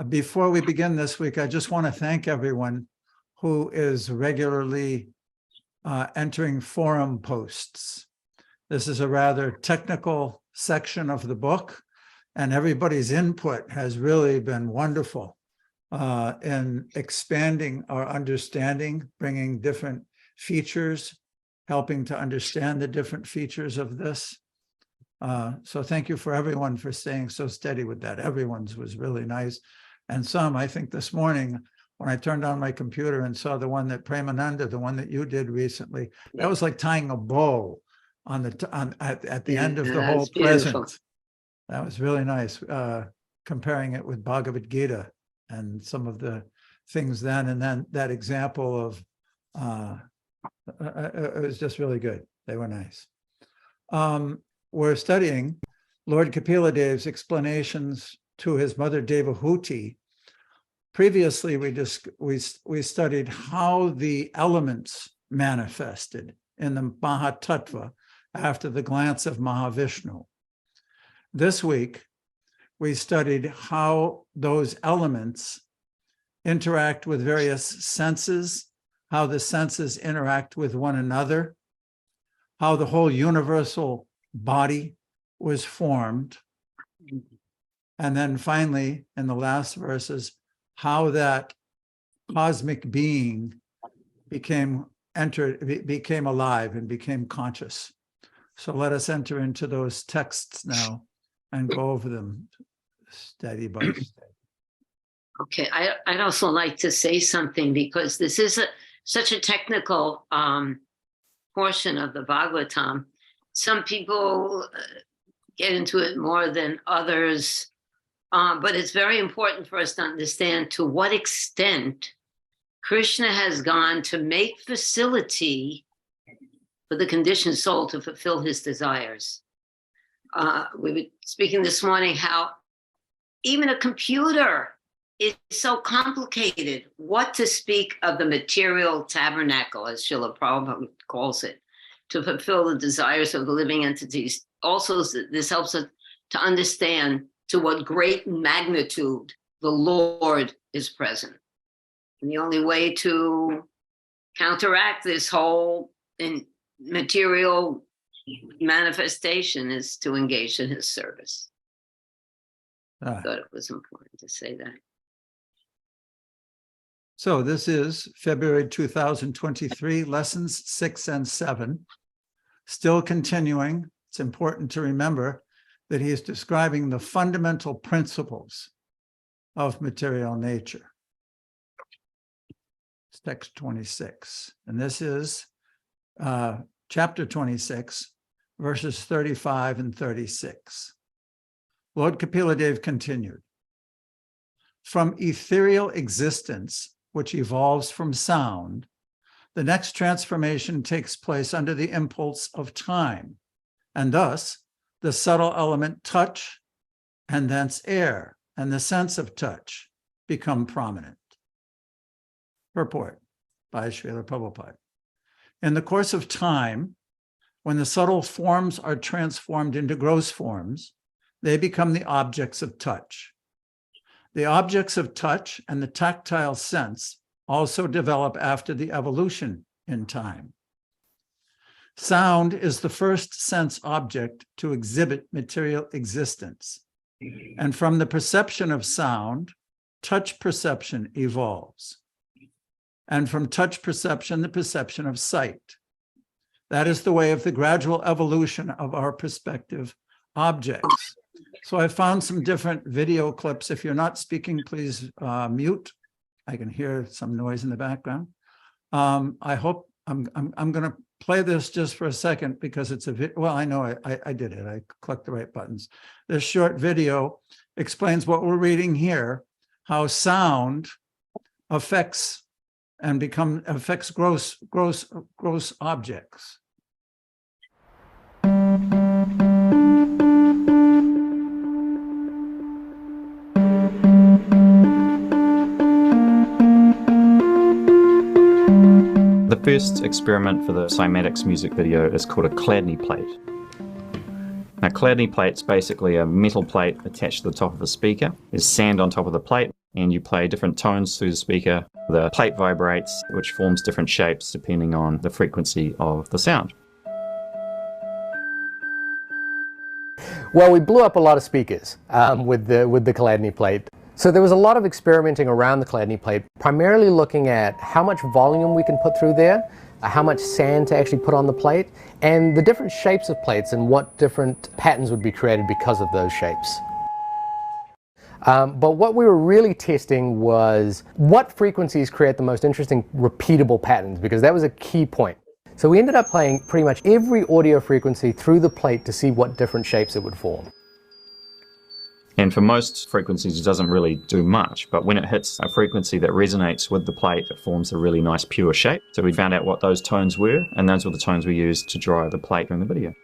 Before we begin this week, I just want to thank everyone who is regularly entering forum posts. This is a rather technical section of the book, and everybody's input has really been wonderful in expanding our understanding, bringing different features, helping to understand the different features of this. So thank you for everyone for staying so steady with that. Everyone's was really nice. And some, I think this morning, when I turned on my computer and saw the one that Premananda, the one that you did recently, that was like tying a bow on the at the end of the whole present. That was really nice, comparing it with Bhagavad Gita and some of the things then, and then that example of, it was just really good. They were nice. We're studying Lord Kapila Dev's explanations to his mother Devahuti. Previously, we studied how the elements manifested in the Mahatattva after the glance of Mahavishnu. This week, we studied how those elements interact with various senses, how the senses interact with one another, how the whole universal body was formed. And then finally, in the last verses, how that cosmic being became alive and became conscious. So let us enter into those texts now and go over them steady by steady. Okay, I'd also like to say something, because this is such a technical portion of the Bhagavatam. Some people get into it more than others, but it's very important for us to understand to what extent Krishna has gone to make facility for the conditioned soul to fulfill his desires. We were speaking this morning how even a computer is so complicated. What to speak of the material tabernacle, as Srila Prabhupada calls it, to fulfill the desires of the living entities. Also, this helps us to understand to what great magnitude the Lord is present. And the only way to counteract this whole material manifestation is to engage in his service. I thought it was important to say that. So this is February 2023, lessons 6 and 7. Still continuing, it's important to remember that he is describing the fundamental principles of material nature. It's text 26, and this is chapter 26, verses 35 and 36. Lord Kapila Dev continued, from ethereal existence, which evolves from sound, the next transformation takes place under the impulse of time, and thus the subtle element touch, and thence air, and the sense of touch become prominent. Purport by Srila Prabhupada. In the course of time, when the subtle forms are transformed into gross forms, they become the objects of touch. The objects of touch and the tactile sense also develop after the evolution in time. Sound is the first sense object to exhibit material existence. And from the perception of sound, touch perception evolves. And from touch perception, the perception of sight. That is the way of the gradual evolution of our perspective objects. So I found some different video clips. If you're not speaking, please mute. I can hear some noise in the background. I hope I'm going to play this just for a second because it's a well, I know I did it. I clicked the right buttons. This short video explains what we're reading here, how sound affects gross objects. The first experiment for the cymatics music video is called a Chladni plate. Now, Chladni plate's basically a metal plate attached to the top of a speaker. There's sand on top of the plate. and you play different tones through the speaker. The plate vibrates, which forms different shapes depending on the frequency of the sound. Well, we blew up a lot of speakers with the Chladni plate. So there was a lot of experimenting around the Chladni plate, primarily looking at how much volume we can put through there, how much sand to actually put on the plate, and the different shapes of plates and what different patterns would be created because of those shapes. But what we were really testing was what frequencies create the most interesting repeatable patterns, because that was a key point. So we ended up playing pretty much every audio frequency through the plate to see what different shapes it would form. And for most frequencies, it doesn't really do much, but when it hits a frequency that resonates with the plate, it forms a really nice pure shape. So we found out what those tones were, and those were the tones we used to drive the plate during the video.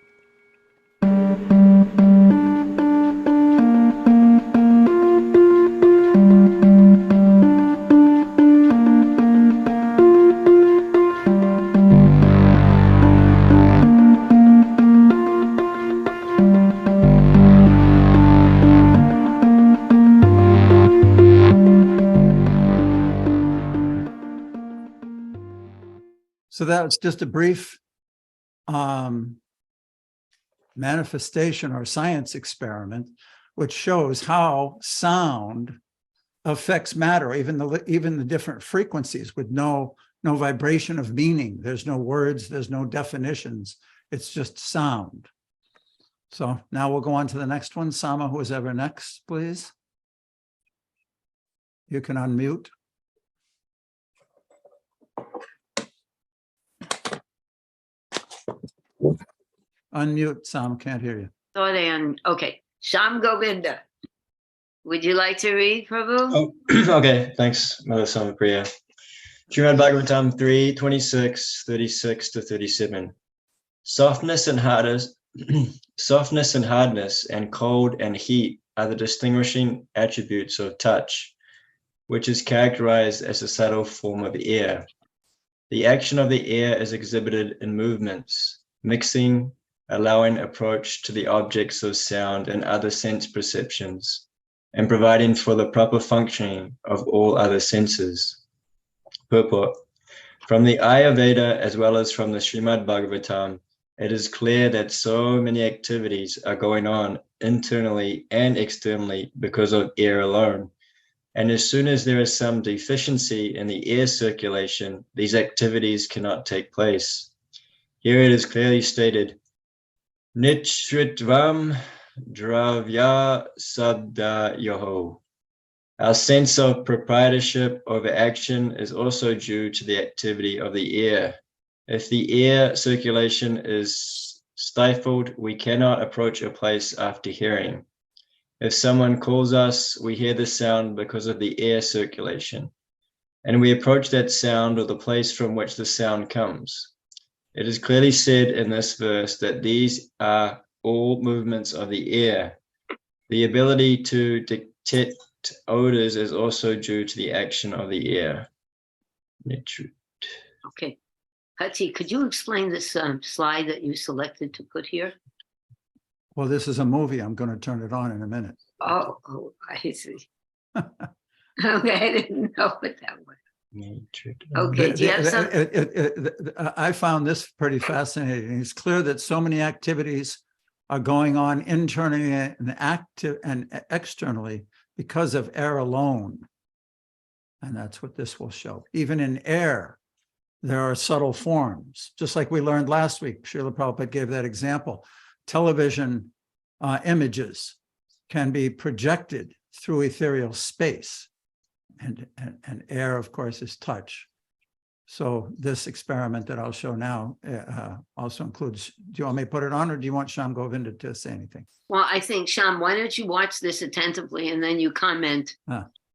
So that's just a brief manifestation or science experiment, which shows how sound affects matter, even the different frequencies with no vibration of meaning. There's no words, there's no definitions. It's just sound. So now we'll go on to the next one. Sama, who is ever next, please. You can unmute. Unmute, Sam, can't hear you. Okay, Sham Govinda. Would you like to read, Prabhu? Oh, okay. Thanks, Mother Samapriya. Srimad Bhagavatam 3, 26, 36 to 37. Softness and hardness and cold and heat are the distinguishing attributes of touch, which is characterized as a subtle form of air. The action of the air is exhibited in movements, mixing, allowing approach to the objects of sound and other sense perceptions, and providing for the proper functioning of all other senses. Purport. From the Ayurveda as well as from the Srimad Bhagavatam, it is clear that so many activities are going on internally and externally because of air alone. And as soon as there is some deficiency in the air circulation, these activities cannot take place. Here it is clearly stated, Nitritvam Dravya Sabda Yoho. Our sense of proprietorship over action is also due to the activity of the air. If the air circulation is stifled, we cannot approach a place after hearing. If someone calls us, we hear the sound because of the air circulation, and we approach that sound or the place from which the sound comes. It is clearly said in this verse that these are all movements of the air. The ability to detect odors is also due to the action of the air. Okay. Hati, could you explain this slide that you selected to put here? Well, this is a movie. I'm going to turn it on in a minute. Oh, I see. Okay, I didn't know what that was. Okay, do you have some? I found this pretty fascinating. It's clear that so many activities are going on internally and externally because of air alone. And that's what this will show. Even in air, there are subtle forms, just like we learned last week. Srila Prabhupada gave that example. Television images can be projected through ethereal space. And air, of course, is touch. So this experiment that I'll show now also includes, do you want me to put it on, or do you want Sham Govinda to say anything? Well, I think, Sham, why don't you watch this attentively and then you comment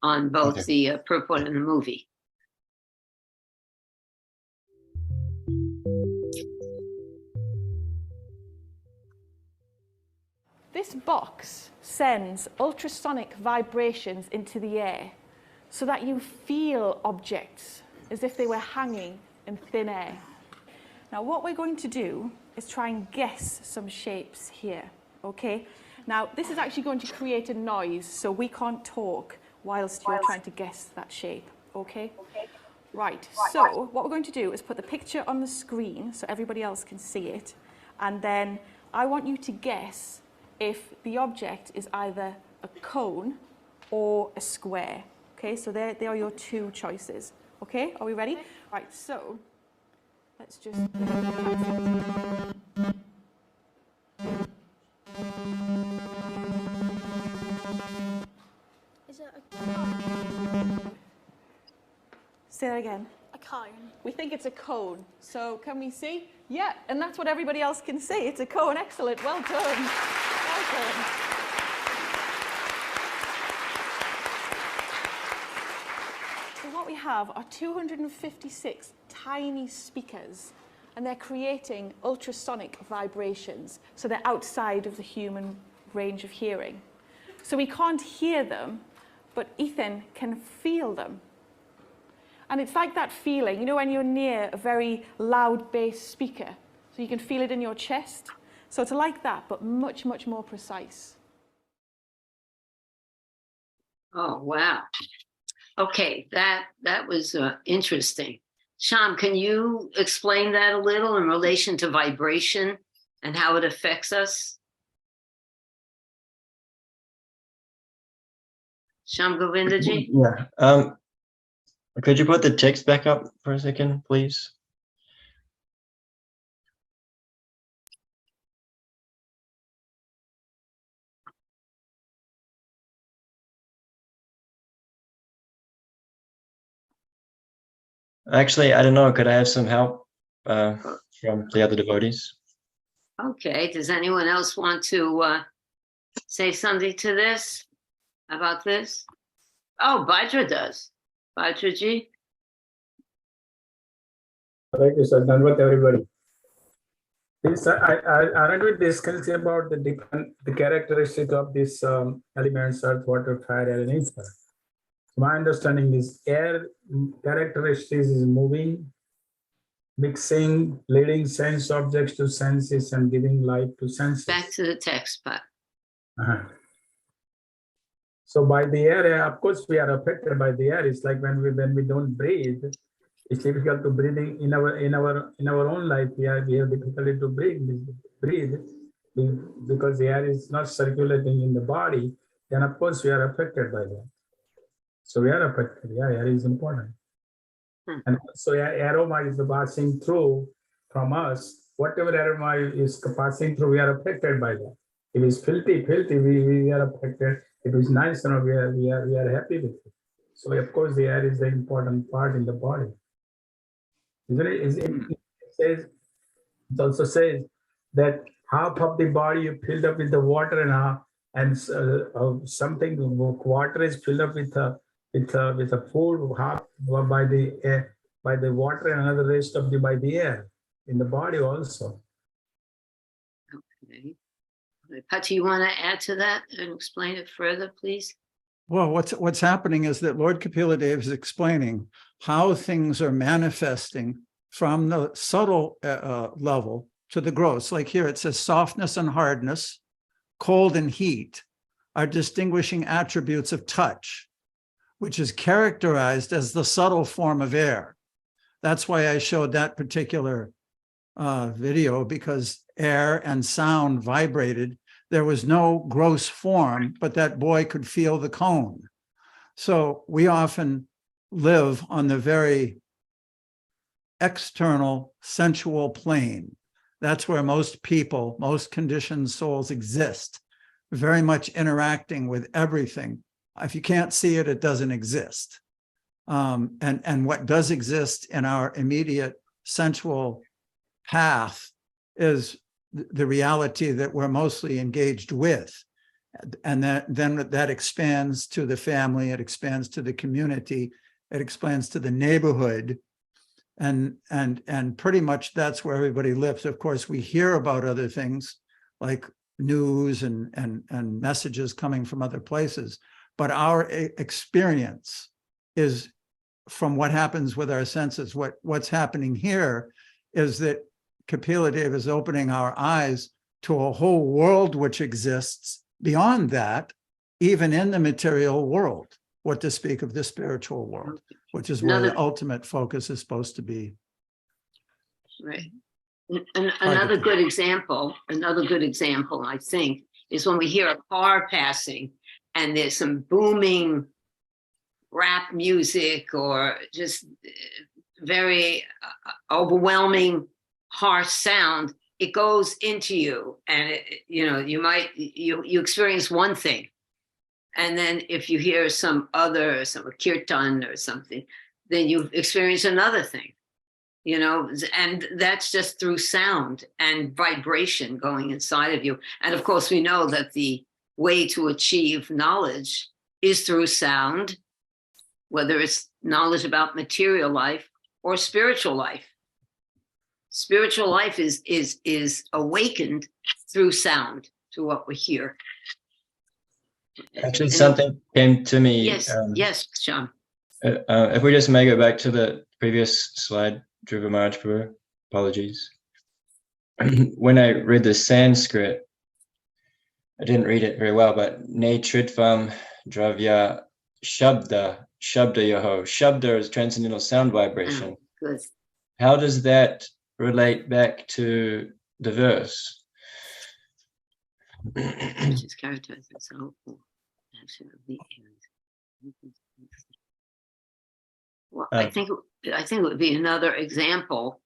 on both the purport and the movie. This box sends ultrasonic vibrations into the air so that you feel objects as if they were hanging in thin air. Now, what we're going to do is try and guess some shapes here, okay? Now, this is actually going to create a noise, so we can't talk. whilst you're trying to guess that shape, okay? Right, so what we're going to do is put the picture on the screen so everybody else can see it, and then I want you to guess if the object is either a cone or a square, okay? So they are your two choices, okay? Are we ready? Right, so let's just... Is it a cone? Say that again. A cone. We think it's a cone. So can we see? Yeah, and that's what everybody else can see. It's a cone. Excellent. Well done. Well done. So what we have are 256 tiny speakers, and they're creating ultrasonic vibrations. So they're outside of the human range of hearing. So we can't hear them, but Ethan can feel them. And it's like that feeling, you know, when you're near a very loud bass speaker, so you can feel it in your chest. So it's like that, but much, much more precise. Oh, wow. Okay, that was interesting. Sham, can you explain that a little in relation to vibration and how it affects us? Sham Govindaji? Yeah. Could you put the text back up for a second, please? Actually, I don't know. Could I have some help from the other devotees? Okay, does anyone else want to say something to this, about this? Oh, Bhadra does. Bhadraji? Thank you, sir. Done with everybody. This, I want to discuss about the different characteristic of these elements: earth, water, fire, and ether. My understanding is air characteristics is moving, mixing, leading sense objects to senses, and giving life to senses. Back to the text part. So by the air, of course, we are affected by the air. It's like when we don't breathe, it's difficult to breathing in our own life. We have difficulty to breathe because the air is not circulating in the body. Then of course we are affected by that. So we are affected. Yeah, air is important. And so aroma is passing through from us. Whatever aroma is passing through, we are affected by that. If it's filthy, we are affected. If it's nice, we are happy with it. So of course the air is the important part in the body. It also says that half of the body is filled up with the water and something water is filled up with a food, half by the air, by the water, and another rest of by the air in the body also. Okay. Patti, you want to add to that and explain it further, please? Well, what's happening is that Lord Kapila Dev is explaining how things are manifesting from the subtle level to the gross. Like here it says softness and hardness, cold and heat are distinguishing attributes of touch, which is characterized as the subtle form of air. That's why I showed that particular video, because air and sound vibrated. There was no gross form, but that boy could feel the cone. So we often live on the very external sensual plane. That's where most people, most conditioned souls exist, very much interacting with everything. If you can't see it, it doesn't exist. And what does exist in our immediate sensual path is the reality that we're mostly engaged with. And then that expands to the family, it expands to the community, it expands to the neighborhood. And pretty much that's where everybody lives. Of course, we hear about other things like news and messages coming from other places, but our experience is from what happens with our senses. What's happening here is that Kapila Dev is opening our eyes to a whole world which exists beyond that, even in the material world. what to speak of the spiritual world, which is where the Another- ultimate focus is supposed to be. Right. Another good example, I think, is when we hear a car passing and there's some booming rap music or just very overwhelming harsh sound. It goes into you, and you experience one thing, and then if you hear some kirtan or something, then you experience another thing. And that's just through sound and vibration going inside of you. And of course, we know that the way to achieve knowledge is through sound, whether it's knowledge about material life or spiritual life. Spiritual life is awakened through sound, through what we hear. Actually, something came to me. Yes, John. If we just make it back to the previous slide, Dhruva Maharaj Prabhu, apologies. When I read the Sanskrit, I didn't read it very well, but Netritvam Dravya Shabda Yoho. Shabda is transcendental sound vibration. Good. How does that relate back to the verse? Which is characterized as a hopeful action of the end. Well, I think it would be another example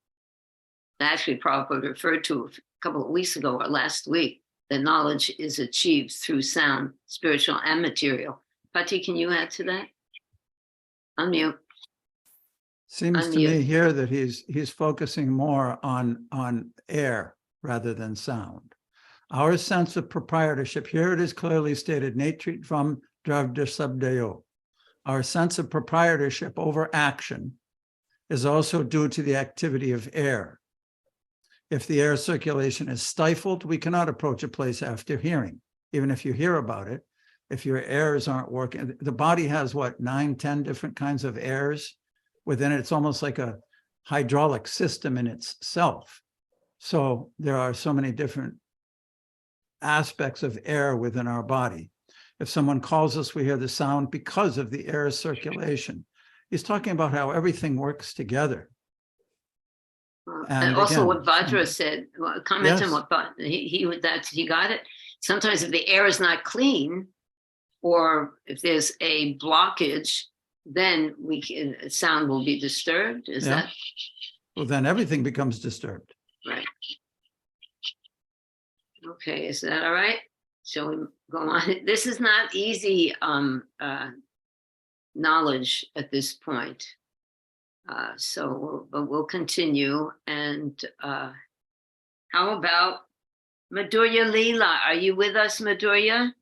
that actually Prabhupada referred to a couple of weeks ago or last week, that knowledge is achieved through sound, spiritual and material. Pati, can you add to that? Unmute. Seems to me here that he's focusing more on air rather than sound. Our sense of proprietorship, here it is clearly stated, Netritvam Dravya Sabdayo. Our sense of proprietorship over action is also due to the activity of air. If the air circulation is stifled, we cannot approach a place after hearing, even if you hear about it. If your airs aren't working, the body has what, 9, 10 different kinds of airs within it. It's almost like a hydraulic system in itself. So there are so many different aspects of air within our body. If someone calls us, we hear the sound because of the air circulation. He's talking about how everything works together. And also again, what Vajra said, comment on what he got it. Sometimes if the air is not clean, or if there's a blockage, then sound will be disturbed. Is that? Well, then everything becomes disturbed. Right. Okay, is that all right? Shall we go on? This is not easy knowledge at this point. But we'll continue. And how about Madhurya Leela? Are you with us, Madhurya?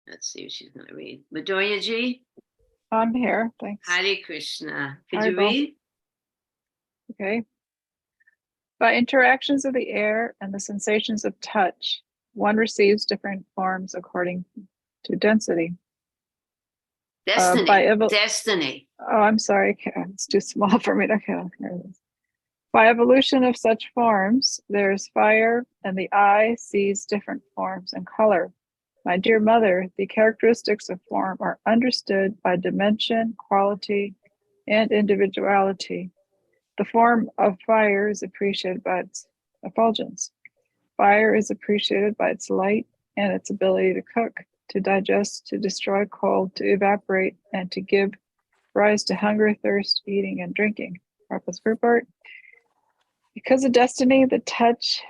Let's see if she's going to read. Madhurya Ji? I'm here, thanks. Hare Krishna. Could Hi, you read? Okay. By interactions of the air and the sensations of touch, one receives different forms according to density. Destiny. Destiny. Oh, I'm sorry. It's too small for me to hear. By evolution of such forms, there is fire, and the eye sees different forms and color. My dear mother, the characteristics of form are understood by dimension, quality, and individuality. The form of fire is appreciated by its effulgence. Fire is appreciated by its light and its ability to cook, to digest, to destroy cold, to evaporate, and to give rise to hunger, thirst, eating, and drinking. Prabhupada's report. Because of destiny, the touch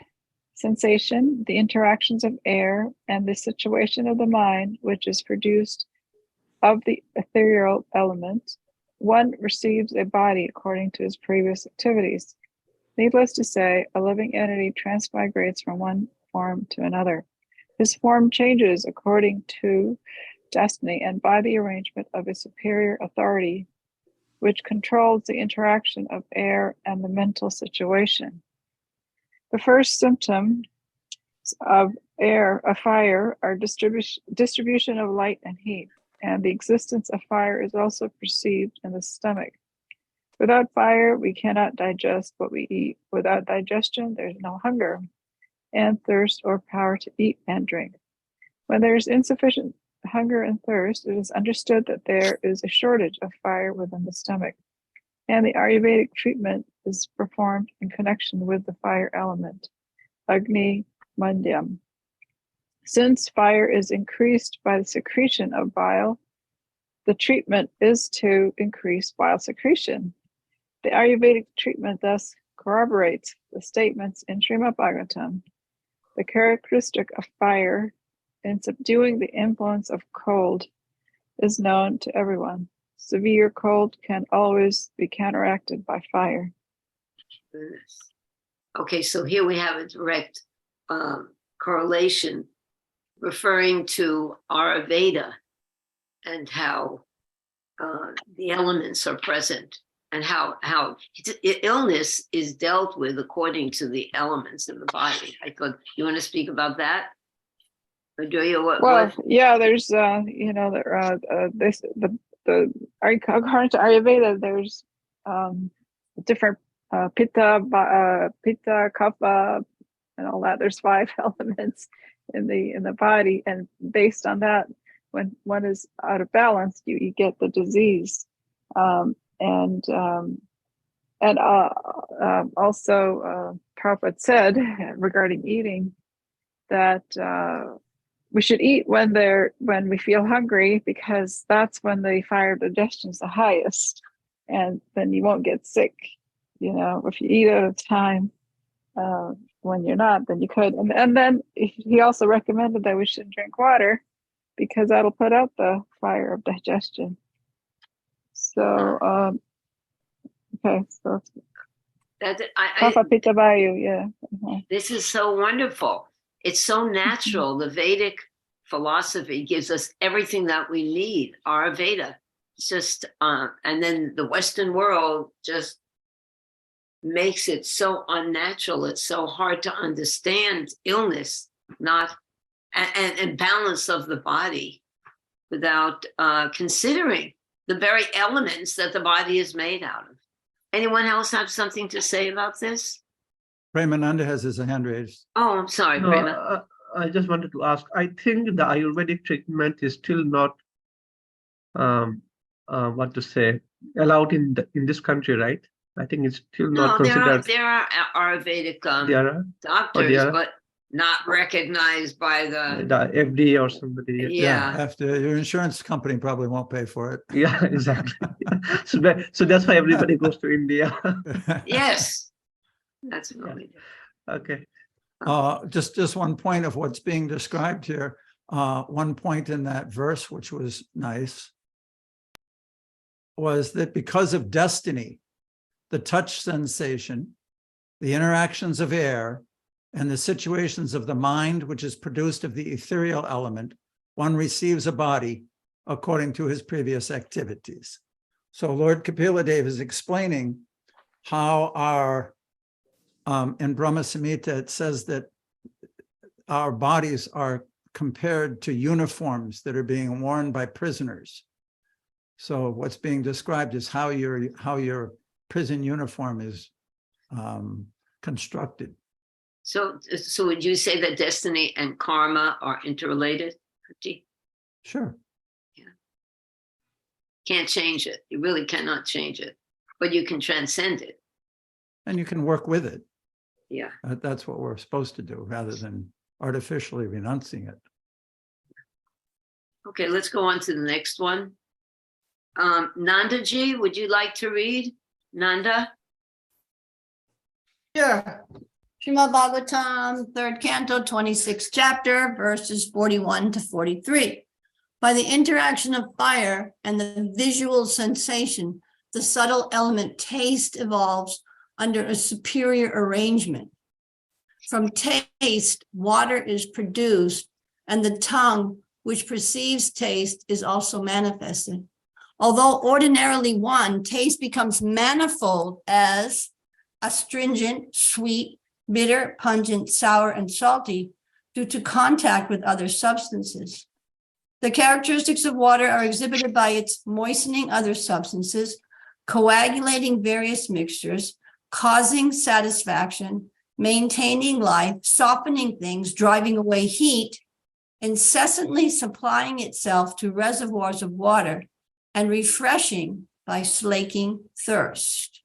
sensation, the interactions of air, and the situation of the mind, which is produced of the ethereal element, one receives a body according to his previous activities. Needless to say, a living entity transmigrates from one form to another. His form changes according to destiny and by the arrangement of a superior authority, which controls the interaction of air and the mental situation. The first symptoms of fire are distribution of light and heat, and the existence of fire is also perceived in the stomach. Without fire, we cannot digest what we eat. Without digestion, there's no hunger and thirst or power to eat and drink. When there is insufficient hunger and thirst, it is understood that there is a shortage of fire within the stomach, and the Ayurvedic treatment is performed in connection with the fire element, Agni Mandyam. Since fire is increased by the secretion of bile, the treatment is to increase bile secretion. The Ayurvedic treatment thus corroborates the statements in Srimad Bhagavatam. The characteristic of fire in subduing the influence of cold is known to everyone. Severe cold can always be counteracted by fire. Okay, so here we have a direct correlation referring to Ayurveda and how the elements are present and how illness is dealt with according to the elements in the body. I thought, you want to speak about that? Or do you? Yeah, there's according to Ayurveda, there's different pitta, kapha, and all that. There's 5 elements in the body, and based on that, when one is out of balance, you get the disease. Also, Prabhupada said regarding eating that we should eat when we feel hungry, because that's when the fire digestion is the highest, and then you won't get sick. You know, if you eat at a time when you're not, then you could. And then he also recommended that we should drink water, because that'll put out the fire of digestion. So, okay, so Kapha Pitta Vayu, yeah. This is so wonderful. It's so natural. The Vedic philosophy gives us everything that we need. Ayurveda, just and then the Western world just makes it so unnatural. It's so hard to understand illness, not and balance of the body, without considering the very elements that the body is made out of. Anyone else have something to say about this? Premananda has his hand raised. Oh, I'm sorry, Prema. I just wanted to ask, I think the Ayurvedic treatment is still not, what to say, allowed in this country, right? I think it's still not considered. There are Ayurvedic doctors, but not recognized by the FDA or somebody. Yeah. After your insurance company probably won't pay for it. Yeah, exactly. So that's why everybody goes to India. Yes. That's really okay. Just one point of what's being described here. One point in that verse, which was nice, was that because of destiny, the touch sensation, the interactions of air, and the situations of the mind, which is produced of the ethereal element, one receives a body according to his previous activities. So Lord Kapila Dev is explaining how our, in Brahma Samhita, it says that our bodies are compared to uniforms that are being worn by prisoners. So what's being described is how your prison uniform is constructed. So would you say that destiny and karma are interrelated? Sure. Yeah. Can't change it. You really cannot change it, but you can transcend it. And you can work with it. Yeah. That's what we're supposed to do, rather than artificially renouncing it. Okay, let's go on to the next one. Nandaji, would you like to read? Nanda? Sure. Srimad Bhagavatam, 3rd canto, 26th chapter, verses 41 to 43. By the interaction of fire and the visual sensation, the subtle element taste evolves under a superior arrangement. From taste, water is produced, and the tongue, which perceives taste, is also manifested. Although ordinarily one, taste becomes manifold as astringent, sweet, bitter, pungent, sour, and salty due to contact with other substances. The characteristics of water are exhibited by its moistening other substances, coagulating various mixtures, causing satisfaction, maintaining life, softening things, driving away heat, incessantly supplying itself to reservoirs of water and refreshing by slaking thirst.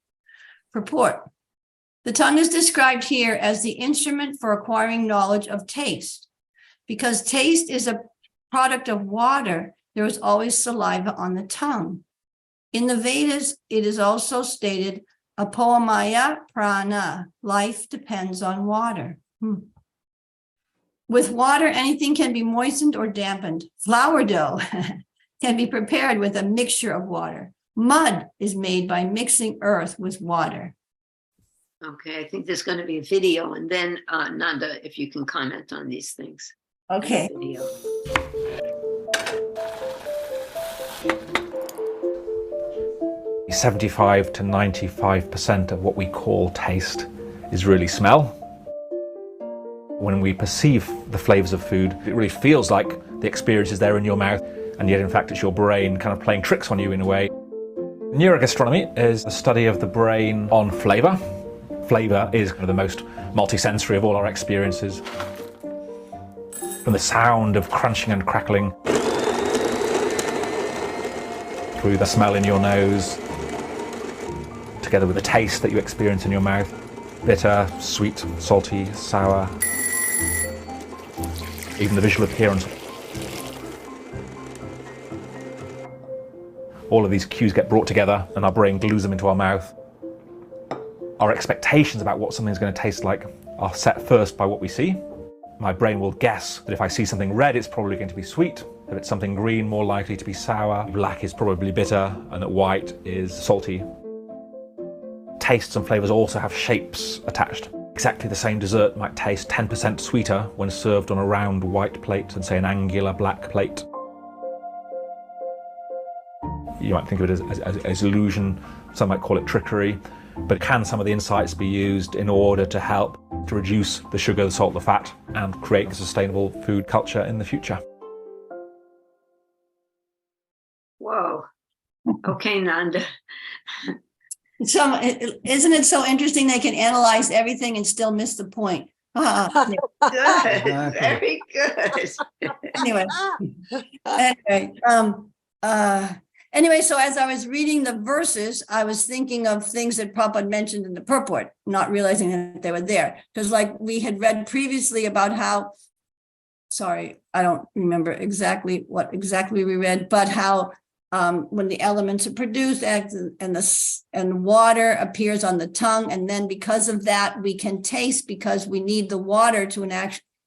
Purport. The tongue is described here as the instrument for acquiring knowledge of taste. Because taste is a product of water, there is always saliva on the tongue. In the Vedas, it is also stated, apoamaya prana, life depends on water. With water, anything can be moistened or dampened. Flour dough can be prepared with a mixture of water. Mud is made by mixing earth with water. Okay, I think there's going to be a video, and then Nanda, if you can comment on these things. Okay. Video. 75 to 95% of what we call taste is really smell. When we perceive the flavors of food, it really feels like the experience is there in your mouth, and yet in fact it's your brain kind of playing tricks on you in a way. Neurogastronomy is a study of the brain on flavor. Flavor is kind of the most multisensory of all our experiences. From the sound of crunching and crackling, through the smell in your nose, together with the taste that you experience in your mouth. Bitter, sweet, salty, sour. Even the visual appearance. All of these cues get brought together and our brain glues them into our mouth. Our expectations about what something's going to taste like are set first by what we see. My brain will guess that if I see something red, it's probably going to be sweet. If it's something green, more likely to be sour. Black is probably bitter, and that white is salty. Tastes and flavors also have shapes attached. Exactly the same dessert might taste 10% sweeter when served on a round white plate than, say, an angular black plate. You might think of it as illusion, some might call it trickery, but can some of the insights be used in order to help to reduce the sugar, the salt, the fat, and create a sustainable food culture in the future? Whoa. Okay, Nanda. Isn't it so interesting they can analyze everything and still miss the point? Good. Exactly. Very good. Anyway, anyway, so as I was reading the verses, I was thinking of things that Prabhupada mentioned in the purport, not realizing that they were there. Because like we had read previously about how, sorry, I don't remember exactly what exactly we read, but how when the elements are produced and water appears on the tongue, and then because of that we can taste, because we need the water to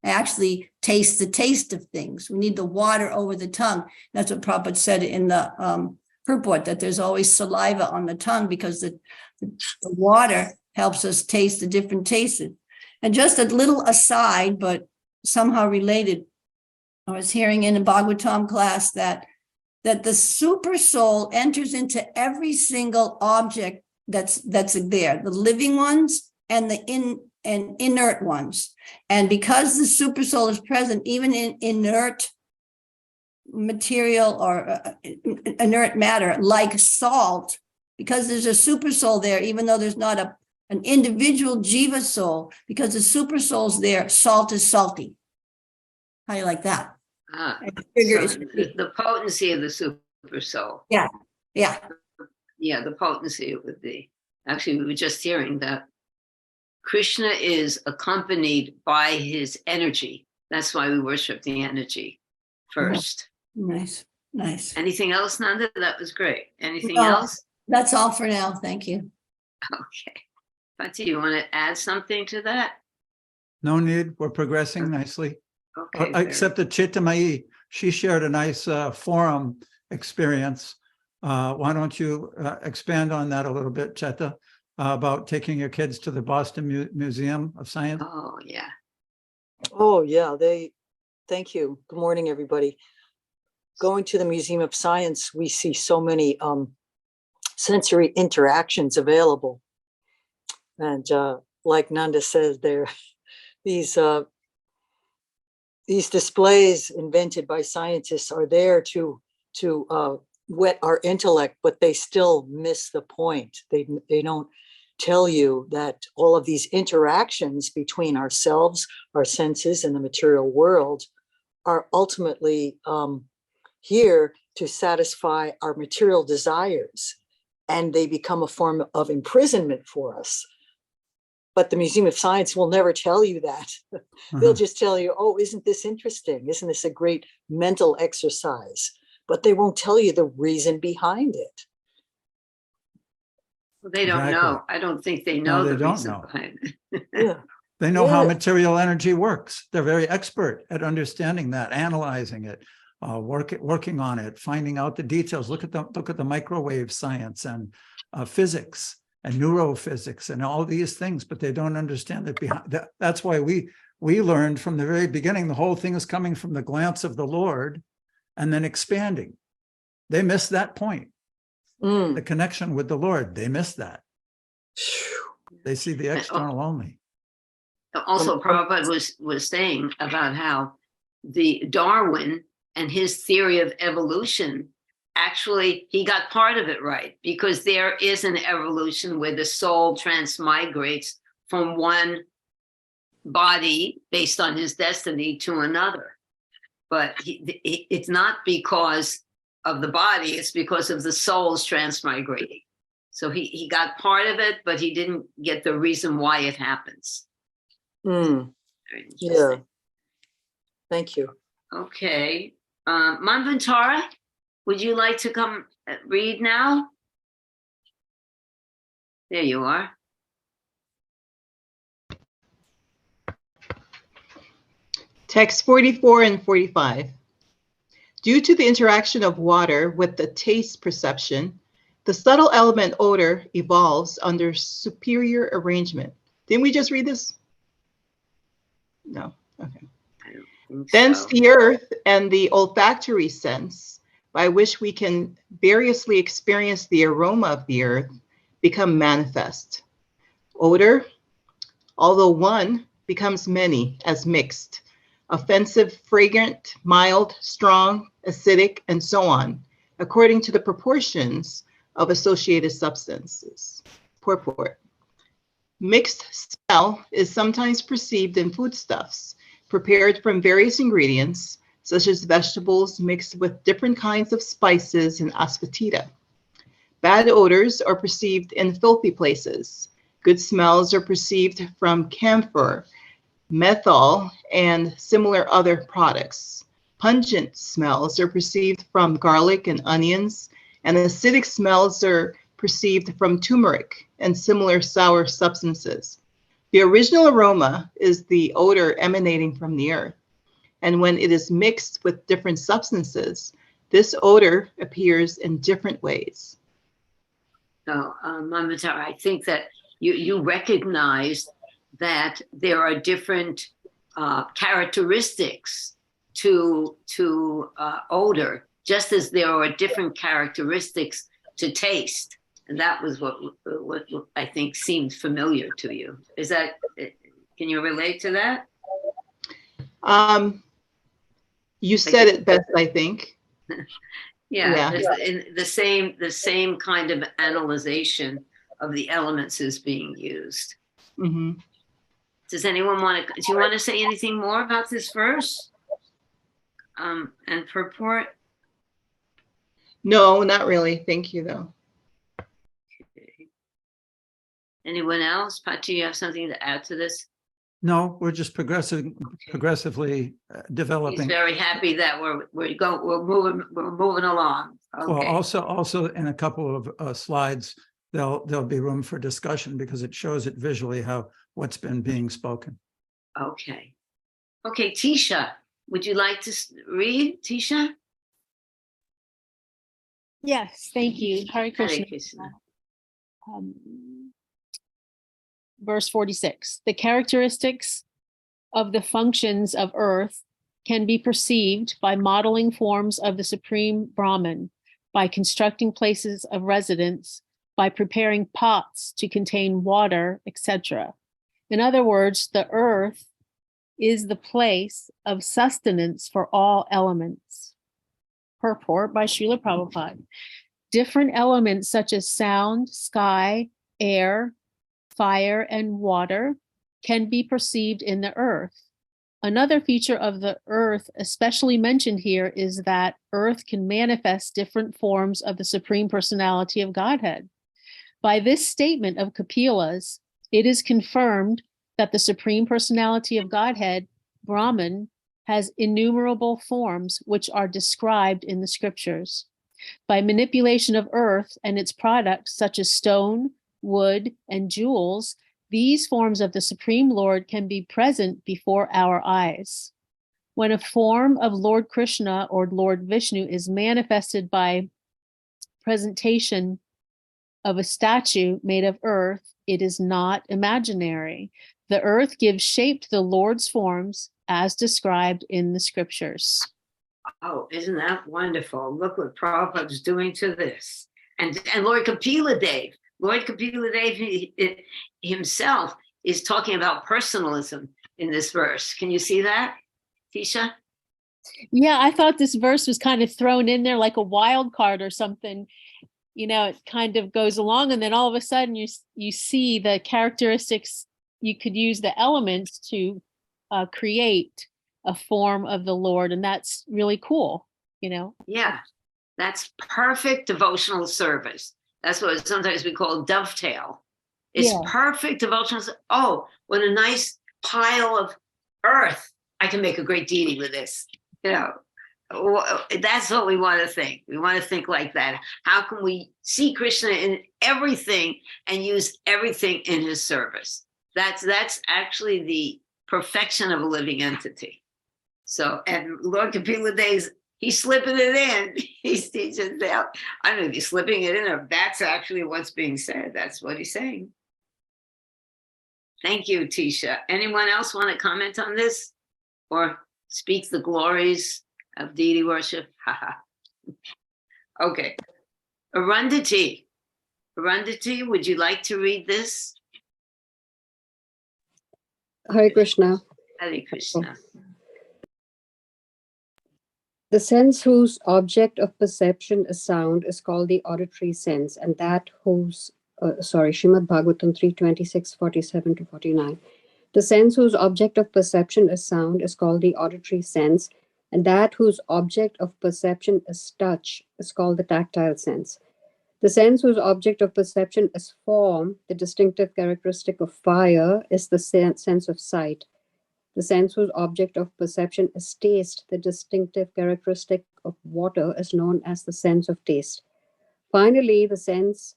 actually taste the taste of things. We need the water over the tongue. That's what Prabhupada said in the purport, that there's always saliva on the tongue because the water helps us taste the different tastes. And just a little aside, but somehow related, I was hearing in a Bhagavatam class that the super soul enters into every single object that's there, the living ones and the inert ones. And because the super soul is present even in inert material or inert matter like salt, because there's a super soul there, even though there's not an individual jiva soul, because the super soul's there, salt is salty. How do you like that? The potency of the super soul. Yeah. Yeah, the potency would be. Actually, we were just hearing that Krishna is accompanied by his energy. That's why we worship the energy first. Nice. Anything else, Nanda? That was great. Anything else? That's all for now. Thank you. Okay. Pati, you want to add something to that? No need. We're progressing nicely. Okay. Except that Chitamayi, she shared a nice forum experience. Why don't you expand on that a little bit, Cheta, about taking your kids to the Boston Museum of Science? Oh, yeah. Oh, yeah. Thank you. Good morning, everybody. Going to the Museum of Science, we see so many sensory interactions available. And like Nanda says, there these displays invented by scientists are there to whet our intellect, but they still miss the point. They don't tell you that all of these interactions between ourselves, our senses, and the material world are ultimately here to satisfy our material desires, and they become a form of imprisonment for us. But the Museum of Science will never tell you that. They'll just tell you, oh, isn't this interesting? Isn't this a great mental exercise? But they won't tell you the reason behind it. Well, they don't Exactly. know. I don't think they No, know they the don't reason know. behind it. Yeah. They know how Yeah. material energy works. They're very expert at understanding that, analyzing it, working on it, finding out the details. Look at the microwave science and physics and neurophysics and all these things, but they don't understand that behind that. That's why we learned from the very beginning, the whole thing is coming from the glance of the Lord and then expanding. They missed that point. The connection with the Lord, they missed that. They see the external only. Also, Prabhupada was saying about how the Darwin and his theory of evolution, actually, he got part of it right, because there is an evolution where the soul transmigrates from one body based on his destiny to another. But it's not because of the body, it's because of the soul's transmigrating. So he got part of it, but he didn't get the reason why it happens. Yeah. Thank you. Okay. Manvantara, would you like to come read now? There you are. Text 44 and 45. Due to the interaction of water with the taste perception, the subtle element odor evolves under superior arrangement. Didn't we just read this? No. Okay. Thence the earth and the olfactory sense, by which we can variously experience the aroma of the earth, become manifest. Odor, although one, becomes many as mixed, offensive, fragrant, mild, strong, acidic, and so on, according to the proportions of associated substances. Purport. Mixed smell is sometimes perceived in foodstuffs prepared from various ingredients, such as vegetables mixed with different kinds of spices and asafoetida. Bad odors are perceived in filthy places. Good smells are perceived from camphor, menthol, and similar other products. Pungent smells are perceived from garlic and onions, and acidic smells are perceived from turmeric and similar sour substances. The original aroma is the odor emanating from the earth, and when it is mixed with different substances, this odor appears in different ways. So, Manvantara, I think that you recognize that there are different characteristics to odor, just as there are different characteristics to taste. And that was what I think seemed familiar to you. Is that, can you relate to that? You said it best, I think. Yeah. In the same kind of analyzation of the elements is being used. Mm-hmm. Does anyone do you want to say anything more about this verse? And purport? No, not really. Thank you, though. Okay. Anyone else? Patu, you have something to add to this? No, we're just progressively developing. He's very happy that we're moving along. Okay. Well, also in a couple of slides, there'll be room for discussion because it shows it visually what's been being spoken. Okay. Okay, Tisha, would you like to read, Tisha? Yes, thank you. Hare Krishna. Hare Krishna. Verse 46. The characteristics of the functions of earth can be perceived by modeling forms of the Supreme Brahman, by constructing places of residence, by preparing pots to contain water, etc. In other words, the earth is the place of sustenance for all elements. Purport by Srila Prabhupada. Different elements such as sound, sky, air, fire, and water can be perceived in the earth. Another feature of the earth, especially mentioned here, is that earth can manifest different forms of the Supreme Personality of Godhead. By this statement of Kapila's, it is confirmed that the Supreme Personality of Godhead, Brahman, has innumerable forms which are described in the scriptures. By manipulation of earth and its products, such as stone, wood, and jewels, these forms of the Supreme Lord can be present before our eyes. When a form of Lord Krishna or Lord Vishnu is manifested by presentation of a statue made of earth, it is not imaginary. The earth gives shape to the Lord's forms as described in the scriptures. Oh, isn't that wonderful? Look what Prabhupada's doing to this. And Lord Kapila Dev himself is talking about personalism in this verse. Can you see that, Tisha? Yeah, I thought this verse was kind of thrown in there like a wild card or something. You know, it kind of goes along, and then all of a sudden you see the characteristics. You could use the elements to create a form of the Lord, and that's really cool, you know? Yeah, that's perfect devotional service. That's what sometimes we call dovetail. It's perfect devotional. Oh, what a nice pile of earth. I can make a great deity with this. You know, that's what we want to think. We want to think like that. How can we see Krishna in everything and use everything in his service? That's actually the perfection of a living entity. So, and Lord Kapila Dev, he's slipping it in. He's teaching that. I don't know if he's slipping it in or if that's actually what's being said. That's what he's saying. Thank you, Tisha. Anyone else want to comment on this or speak the glories of deity worship? Okay. Arundhati, would you like to read this? Hare Krishna. Hare Krishna. The sense whose object of perception is sound is called the auditory sense, and that whose, Srimad Bhagavatam 3:26, 47 to 49. The sense whose object of perception is sound is called the auditory sense, and that whose object of perception is touch is called the tactile sense. The sense whose object of perception is form, the distinctive characteristic of fire, is the sense of sight. The sense whose object of perception is taste, the distinctive characteristic of water, is known as the sense of taste. Finally, the sense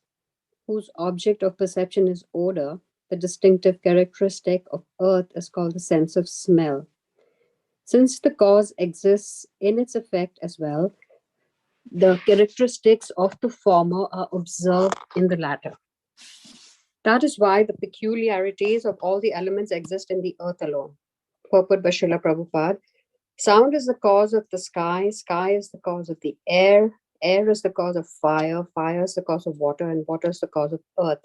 whose object of perception is odor, the distinctive characteristic of earth, is called the sense of smell. Since the cause exists in its effect as well, the characteristics of the former are observed in the latter. That is why the peculiarities of all the elements exist in the earth alone. Purport by Srila Prabhupada. Sound is the cause of the sky, sky is the cause of the air, air is the cause of fire, fire is the cause of water, and water is the cause of earth.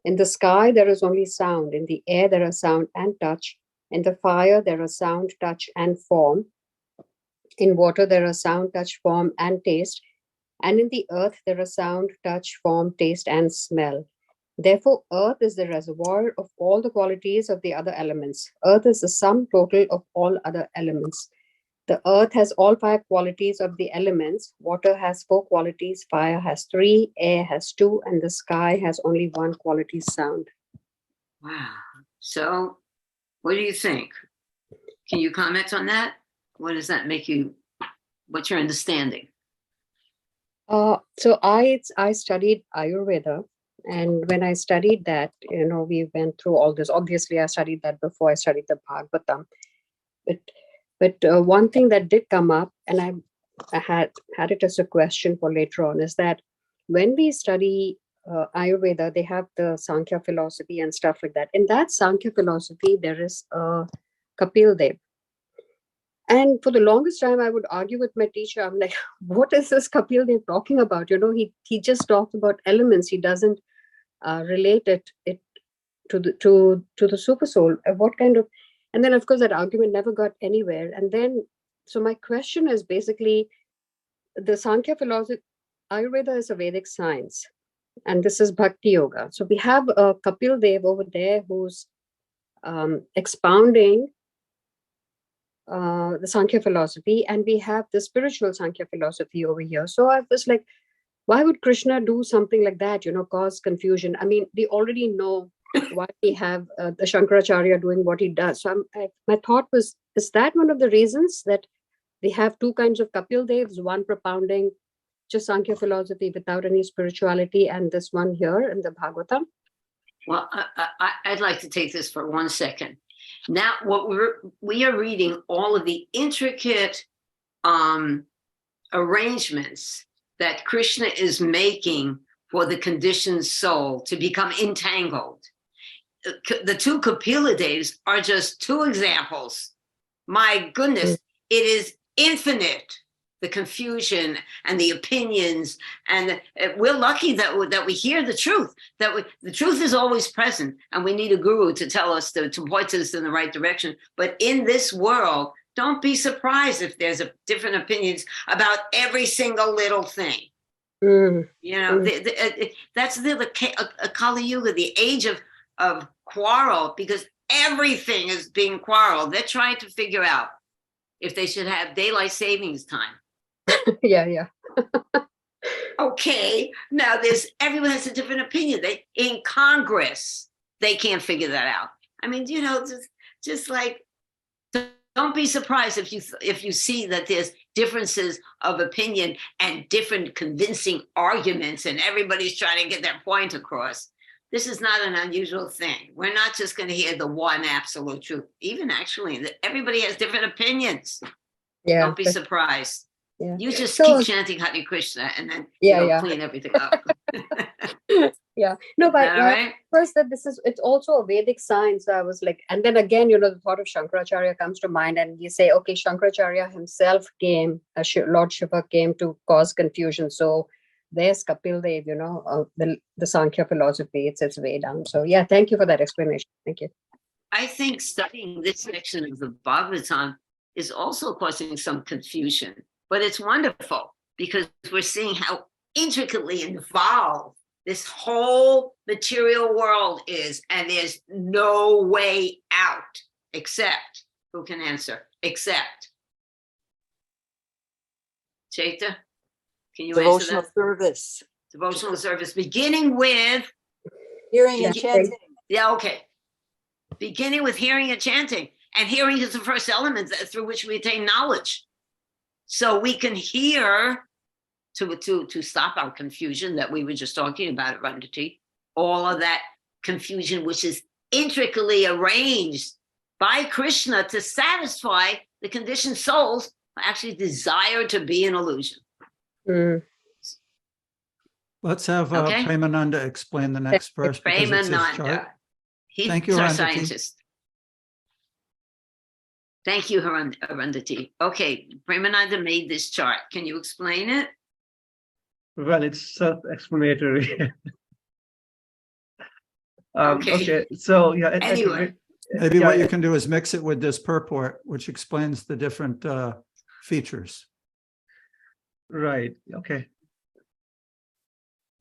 In the sky, there is only sound. In the air, there are sound and touch. In the fire, there are sound, touch, and form. In water, there are sound, touch, form, and taste. And in the earth, there are sound, touch, form, taste, and smell. Therefore, earth is the reservoir of all the qualities of the other elements. Earth is the sum total of all other elements. The earth has all 5 qualities of the elements. Water has 4 qualities, fire has 3, air has 2, and the sky has only 1 quality, sound. Wow. So, what do you think? Can you comment on that? What does that make you, what's your understanding? So I studied Ayurveda. And when I studied that, we went through all this. Obviously, I studied that before I studied the Bhagavatam. But one thing that did come up, and I had it as a question for later on, is that when we study Ayurveda, they have the Sankhya philosophy and stuff like that. In that Sankhya philosophy, there is Kapil Dev. And for the longest time, I would argue with my teacher. I'm like, what is this Kapil Dev talking about? He just talks about elements. He doesn't relate it to the super soul. What kind of, and then of course that argument never got anywhere. And then, so my question is basically, the Sankhya philosophy, Ayurveda is a Vedic science, and this is Bhakti Yoga. So we have Kapil Dev over there who's expounding the Sankhya philosophy, and we have the spiritual Sankhya philosophy over here. So I was like, why would Krishna do something like that, cause confusion? I mean, we already know why we have the Shankaracharya doing what he does. So my thought was, is that one of the reasons that we have two kinds of Kapil Devs, one propounding just Sankhya philosophy without any spirituality, and this one here in the Bhagavatam? Well, I'd like to take this for 1 second. Now, what we are reading all of the intricate arrangements that Krishna is making for the conditioned soul to become entangled. The two Kapila Devs are just two examples. My goodness, it is infinite, the confusion and the opinions, and we're lucky that we hear the truth. The truth is always present, and we need a guru to tell us to point us in the right direction. But in this world, don't be surprised if there's different opinions about every single little thing. That's the Kali Yuga, the age of quarrel, because everything is being quarreled. They're trying to figure out if they should have daylight savings time. Yeah. Okay, now everyone has a different opinion. In Congress, they can't figure that out. I mean, just like, don't be surprised if you see that there's differences of opinion and different convincing arguments, and everybody's trying to get their point across. This is not an unusual thing. We're not just going to hear the one absolute truth. Even actually, everybody has different opinions. Yeah. Don't be surprised. Yeah. You just keep chanting Hare Krishna, and then you'll clean everything up. Yeah. No, but right? first that it's also a Vedic science. So I was like, and then again, the thought of Shankaracharya comes to mind, and you say, okay, Shankaracharya himself came, Lord Shiva came to cause confusion. So there's Kapil Dev, the Sankhya philosophy, it's way down. So yeah, thank you for that explanation. Thank you. I think studying this section of the Bhagavatam is also causing some confusion, but it's wonderful because we're seeing how intricately involved this whole material world is, and there's no way out except, who can answer? Except. Chaita, can you answer that? Service. Devotional service, beginning with hearing and chanting. Yeah, okay. Beginning with hearing and chanting. And hearing is the first element through which we attain knowledge. So we can hear to stop our confusion that we were just talking about, Arundhati, all of that confusion which is intricately arranged by Krishna to satisfy the conditioned souls who actually desire to be an illusion. Let's have Premananda explain the next verse. Premananda. He's our scientist. Thank you, Arundhati. Okay, Premananda made this chart. Can you explain it? Well, it's self-explanatory. Okay, so yeah. Anyway. Maybe what you can do is mix it with this purport, which explains the different features. Right. Okay.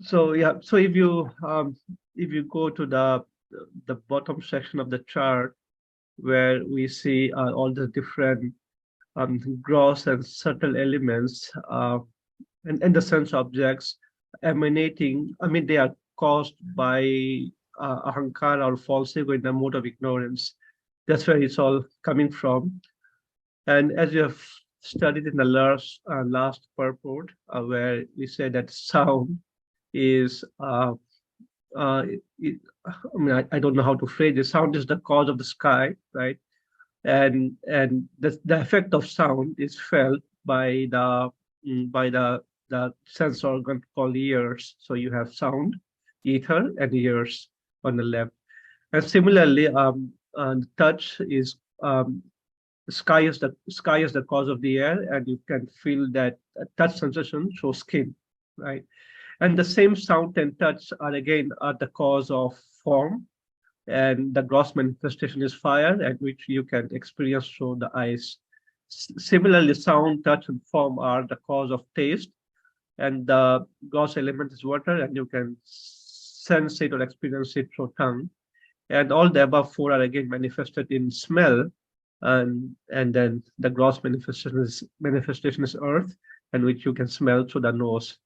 So yeah. So if you go to the bottom section of the chart, where we see all the different gross and subtle elements and the sense objects emanating. I mean, they are caused by ahankara or false ego in the mode of ignorance. That's where it's all coming from. And as you have studied in the last purport, where we said that sound is, I don't know how to phrase it. Sound is the cause of the sky, right? And the effect of sound is felt by the sense organ called ears. So you have sound, ether, and ears on the left. And similarly, touch is sky is the cause of the air, and you can feel that touch sensation through skin, right? And the same sound and touch are the cause of form, and the gross manifestation is fire, and which you can experience through the eyes. Similarly, sound, touch, and form are the cause of taste, and the gross element is water, and you can sense it or experience it through tongue. And all the above four are again manifested in smell, and then the gross manifestation is earth, and which you can smell through the nose.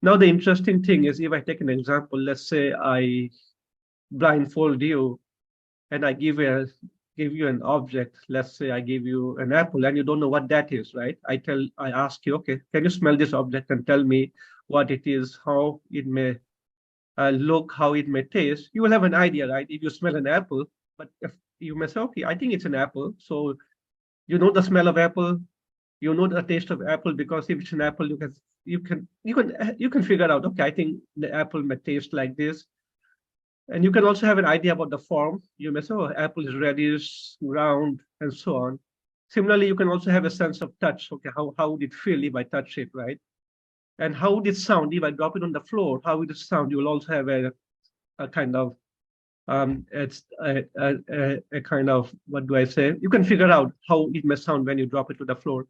Now the interesting thing is, if I take an example, let's say I blindfold you and I give you an object. Let's say I give you an apple and you don't know what that is, right? I ask you, okay, can you smell this object and tell me what it is, how it may look, how it may taste? You will have an idea, right? If you smell an apple, but if you may say, okay, I think it's an apple. So you know the smell of apple, you know the taste of apple, because if it's an apple, you can figure out, okay, I think the apple may taste like this. And you can also have an idea about the form. You may say, oh, apple is reddish, round, and so on. Similarly, you can also have a sense of touch. Okay, how would it feel if I touch it, right? And how would it sound if I drop it on the floor? How would it sound? You will also have a kind of it's a kind of, what do I say? You can figure out how it may sound when you drop it to the floor.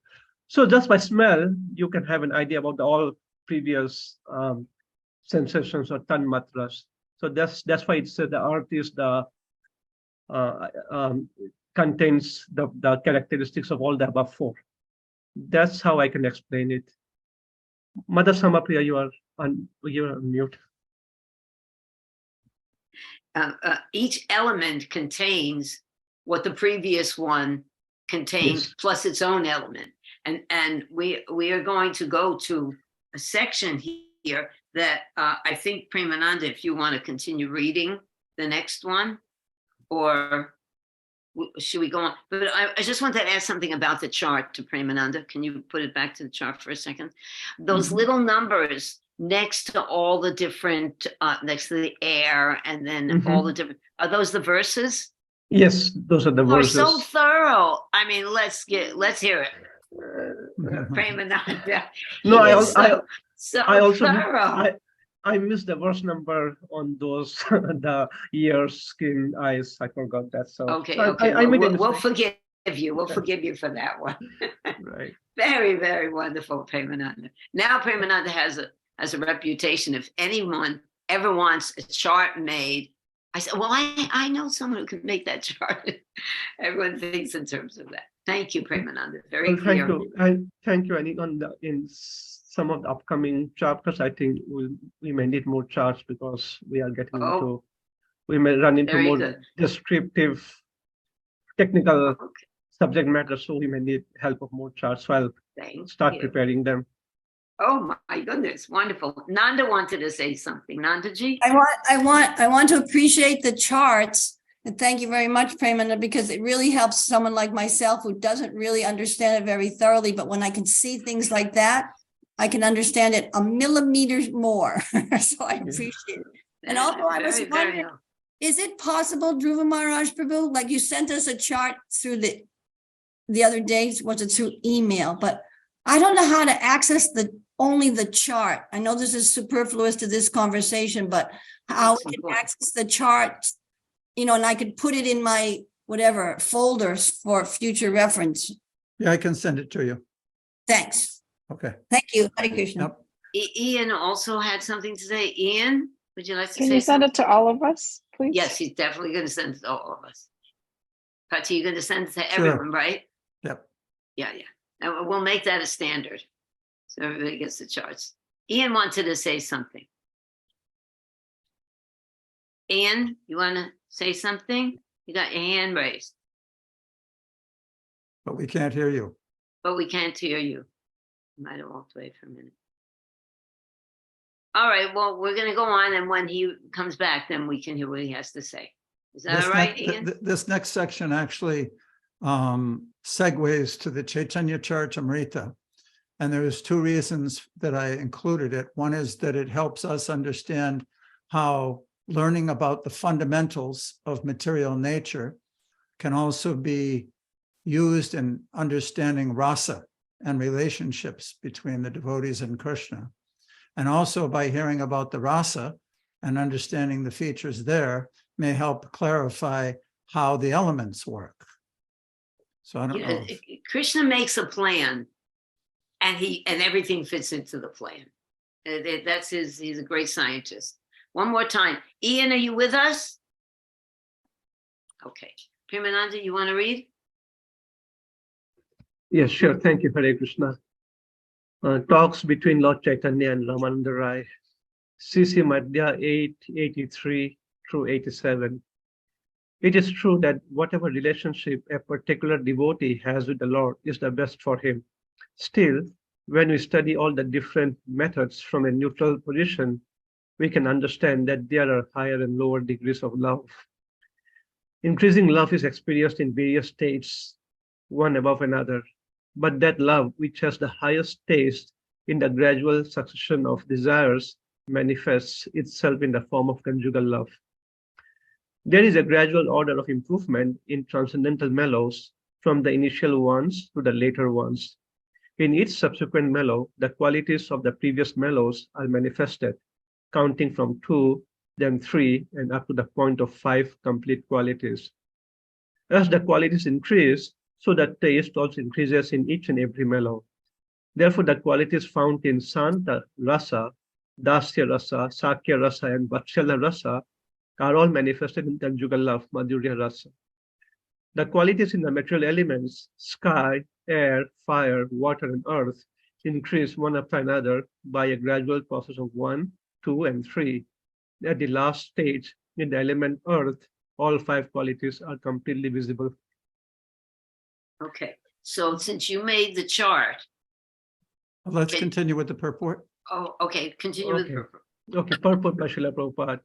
So just by smell, you can have an idea about all previous sensations or tanmatras. So that's why it said the earth is the contains the characteristics of all the above four. That's how I can explain it. Mother Samapriya, you are on mute. Each element contains what the previous one contained, yes, plus its own element. And we are going to go to a section here that I think, Premananda, if you want to continue reading the next one, or should we go on? But I just want to add something about the chart to Premananda. Can you put it back to the chart for a second? Those little numbers next to all the different, next to the air, and then all the different, are those the verses? Yes, those are the verses. You're so thorough. I mean, let's hear it. Premananda. No, I also thorough. I missed the verse number on those the ears, skin, eyes. I forgot that. So okay. We'll forgive you. We'll forgive you for that one. Right. Very, very wonderful, Premananda. Now Premananda has a reputation. If anyone ever wants a chart made, I said, well, I know someone who can make that chart. Everyone thinks in terms of that. Thank you, Premananda. Very clear. Thank you. And in some of the upcoming chapters, I think we may need more charts, because we are getting into, we may run into more descriptive, technical subject matter, so we may need help of more charts. So I'll start preparing them. Oh my goodness, wonderful. Nanda wanted to say something. Nandaji? I want to appreciate the charts. And thank you very much, Premananda, because it really helps someone like myself who doesn't really understand it very thoroughly. But when I can see things like that, I can understand it a millimeter more. So I appreciate it. And also, I was wondering, is it possible, Dhruva Maharaj Prabhu, like you sent us a chart through the other days, was it through email? But I don't know how to access only the chart. I know this is superfluous to this conversation, but how I can access the chart, and I could put it in my whatever folders for future reference. Yeah, I can send it to you. Thanks. Okay. Thank you. Hare Krishna. Yep. Ian also had something to say. Ian, would you like to say something? Can you send it to all of us, please? Yes, he's definitely going to send it to all of us. Pati, you're going to send it to everyone, right? Yep. Yeah. And we'll make that a standard, so everybody gets the charts. Ian wanted to say something. Ian, you want to say something? You got your hand raised. But we can't hear you. But we can't hear you. You might have walked away for a minute. All right, well, we're going to go on, and when he comes back, then we can hear what he has to say. Is that all right, Ian? This next section actually segues to the Chaitanya Charitamrita. And there's two reasons that I included it. One is that it helps us understand how learning about the fundamentals of material nature can also be used in understanding rasa and relationships between the devotees and Krishna. And also by hearing about the rasa and understanding the features there may help clarify how the elements work. So I don't know. Krishna makes a plan, and everything fits into the plan. He's a great scientist. One more time. Ian, are you with us? Okay. Premananda, you want to read? Yes, sure. Thank you, Hare Krishna. Talks between Lord Chaitanya and Ramananda Rai. CC Madhya 883 through 87. It is true that whatever relationship a particular devotee has with the Lord is the best for him. Still, when we study all the different methods from a neutral position, we can understand that there are higher and lower degrees of love. Increasing love is experienced in various states, one above another. But that love, which has the highest taste in the gradual succession of desires, manifests itself in the form of conjugal love. There is a gradual order of improvement in transcendental mellows from the initial ones to the later ones. In each subsequent mellow, the qualities of the previous mellows are manifested, counting from 2, then 3, and up to the point of 5 complete qualities. As the qualities increase, so the taste also increases in each and every mellow. Therefore, the qualities found in Santa Rasa, Dasya Rasa, Sakya Rasa, and Vatsalya Rasa are all manifested in conjugal love, Madhurya Rasa. The qualities in the material elements, sky, air, fire, water, and earth, increase one after another by a gradual process of 1, 2, and 3. At the last stage, in the element earth, all 5 qualities are completely visible. Okay, so since you made the chart. Let's continue with the purport. Oh, okay, continue with the purport. Okay, purport by Srila Prabhupada.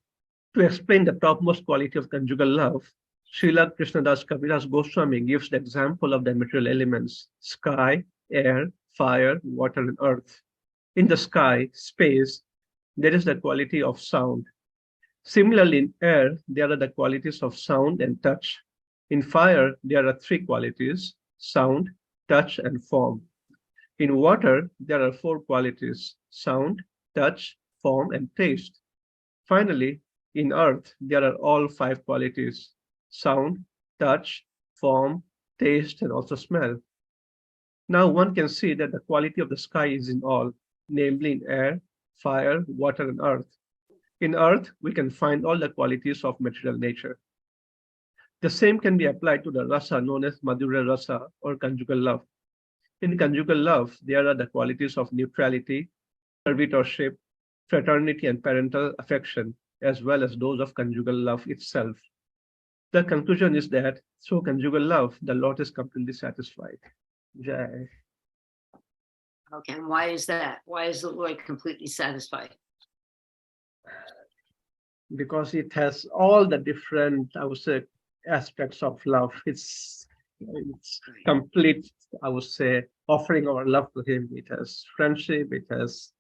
To explain the topmost quality of conjugal love, Srila Krishnadas Kaviraj Goswami gives the example of the material elements, sky, air, fire, water, and earth. In the sky, space, there is the quality of sound. Similarly, in air, there are the qualities of sound and touch. In fire, there are 3 qualities, sound, touch, and form. In water, there are 4 qualities, sound, touch, form, and taste. Finally, in earth, there are all 5 qualities, sound, touch, form, taste, and also smell. Now one can see that the quality of the sky is in all, namely in air, fire, water, and earth. In earth, we can find all the qualities of material nature. The same can be applied to the rasa known as Madhurya Rasa or conjugal love. In conjugal love, there are the qualities of neutrality, servitorship, fraternity, and parental affection, as well as those of conjugal love itself. The conclusion is that through conjugal love, the Lord is completely satisfied. Jai. Okay, and why is that? Why is the Lord completely satisfied? Because it has all the different, I would say, aspects of love. It's complete, I would say, offering our love to him. It has friendship, it has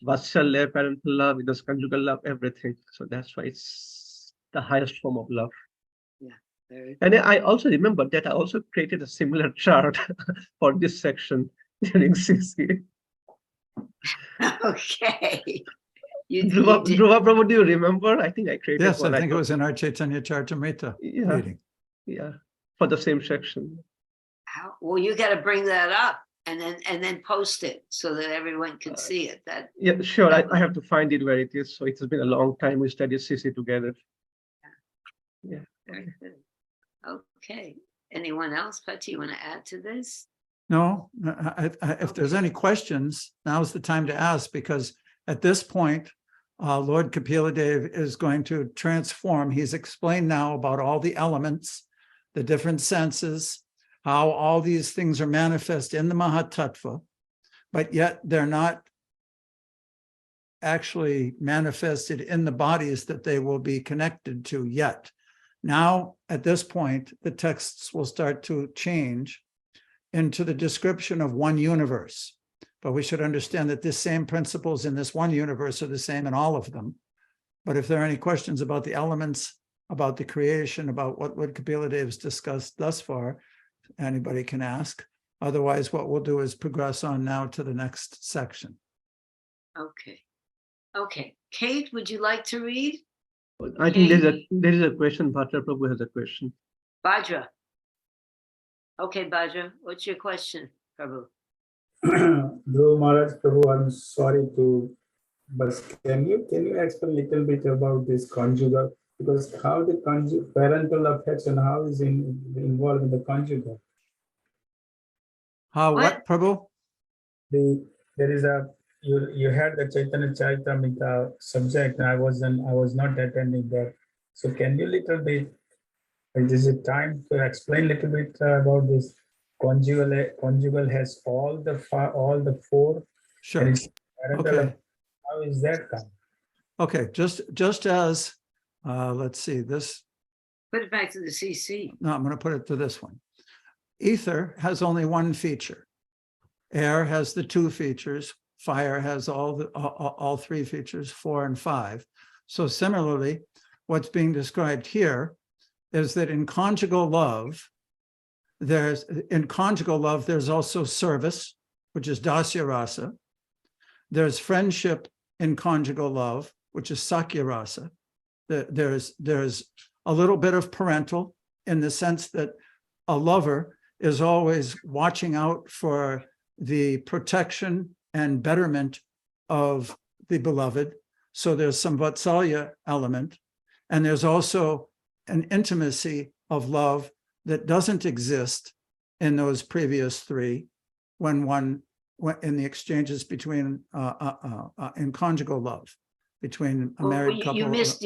vatsalya, parental love, it has conjugal love, everything. So that's why it's the highest form of love. Yeah, very And I also remember that I also created a similar chart for this section during CC. Okay. Dhruva Prabhu, do you remember? I think I created Yes, one. I think it was in our Chaitanya Charitamrita meeting. Yeah, for the same section. Well, you got to bring that up and then post it so that everyone can see it. Yeah, sure. I have to find it where it is. So it has been a long time we studied CC together. Yeah. Very good. Okay. Anyone else, Patti, you want to add to this? No, if there's any questions, now's the time to ask, because at this point, Lord Kapila is going to transform. He's explained now about all the elements, the different senses, how all these things are manifest in the Mahatattva, but yet they're not actually manifested in the bodies that they will be connected to yet. Now, at this point, the texts will start to change into the description of one universe. But we should understand that the same principles in this one universe are the same in all of them. But if there are any questions about the elements, about the creation, about what Kapila has discussed thus far, anybody can ask. Otherwise, what we'll do is progress on now to the next section. Okay. Okay. Kate, would you like to read? I think there is a question. Bhadra Prabhu has a question. Bhadra. Okay, Bhadra, what's your question, Prabhu? Dhruv Maharaj, Prabhu, I'm sorry but can you explain a little bit about this conjugal? Because how the parental affection, how is involved in the conjugal? How what, Prabhu? There is a you had the Chaitanya Charitamrita subject, and I was not attending that. So can you little bit, is it time to explain little bit about this conjugal has all the four? Sure. And it's parental. Okay. How is that come? Okay, just as, let's see, this, Put it back to the CC. no, I'm going to put it to this one. Ether has only one feature. Air has the two features. Fire has all three features, 4 and 5. So similarly, what's being described here is that in conjugal love, there's also service, which is dasya rasa. There's friendship in conjugal love, which is sakya rasa. There's a little bit of parental in the sense that a lover is always watching out for the protection and betterment of the beloved. So there's some vatsalya element, and there's also an intimacy of love that doesn't exist in those previous three when in the exchanges between in conjugal love between a married couple. You missed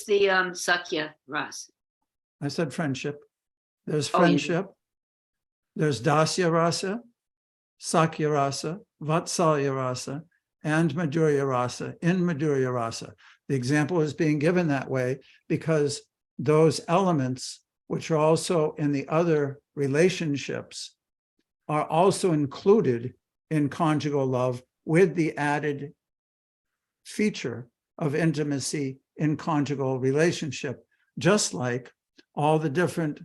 the Sakya Ras. I said friendship. There's Oh, you did. friendship. There's dasya rasa, sakya rasa, vatsalya rasa, and madhurya rasa in madhurya rasa. The example is being given that way because those elements, which are also in the other relationships, are also included in conjugal love with the added feature of intimacy in conjugal relationship, just like all the different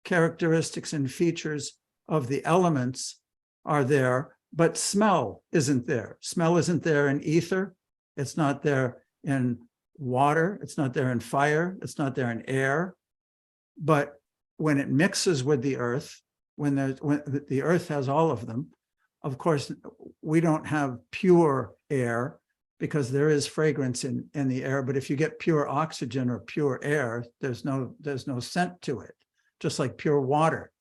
characteristics and features of the elements are there, but smell isn't there. Smell isn't there in ether. It's not there in water. It's not there in fire. It's not there in air. But when it mixes with the earth, when the earth has all of them, of course, we don't have pure air because there is fragrance in the air. But if you get pure oxygen or pure air, there's no scent to it, just like pure water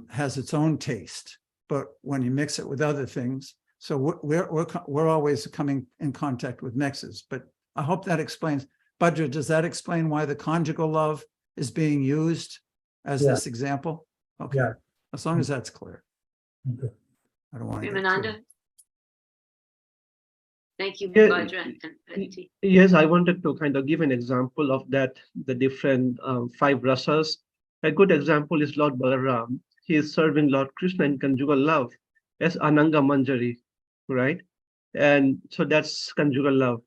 has its own taste. But when you mix it with other things, so we're always coming in contact with mixes. But I hope that explains. Badra, does that explain why the conjugal love is being used as this example? Okay, Yeah. As long as that's clear. Okay. I don't want to. Vimananda? Thank you, Yeah, Badra and Aditi. Yes, I wanted to kind of give an example of that, the different 5 rasas. A good example is Lord Balaram. He is serving Lord Krishna in conjugal love as Ananga Manjari, right? And so that's conjugal love.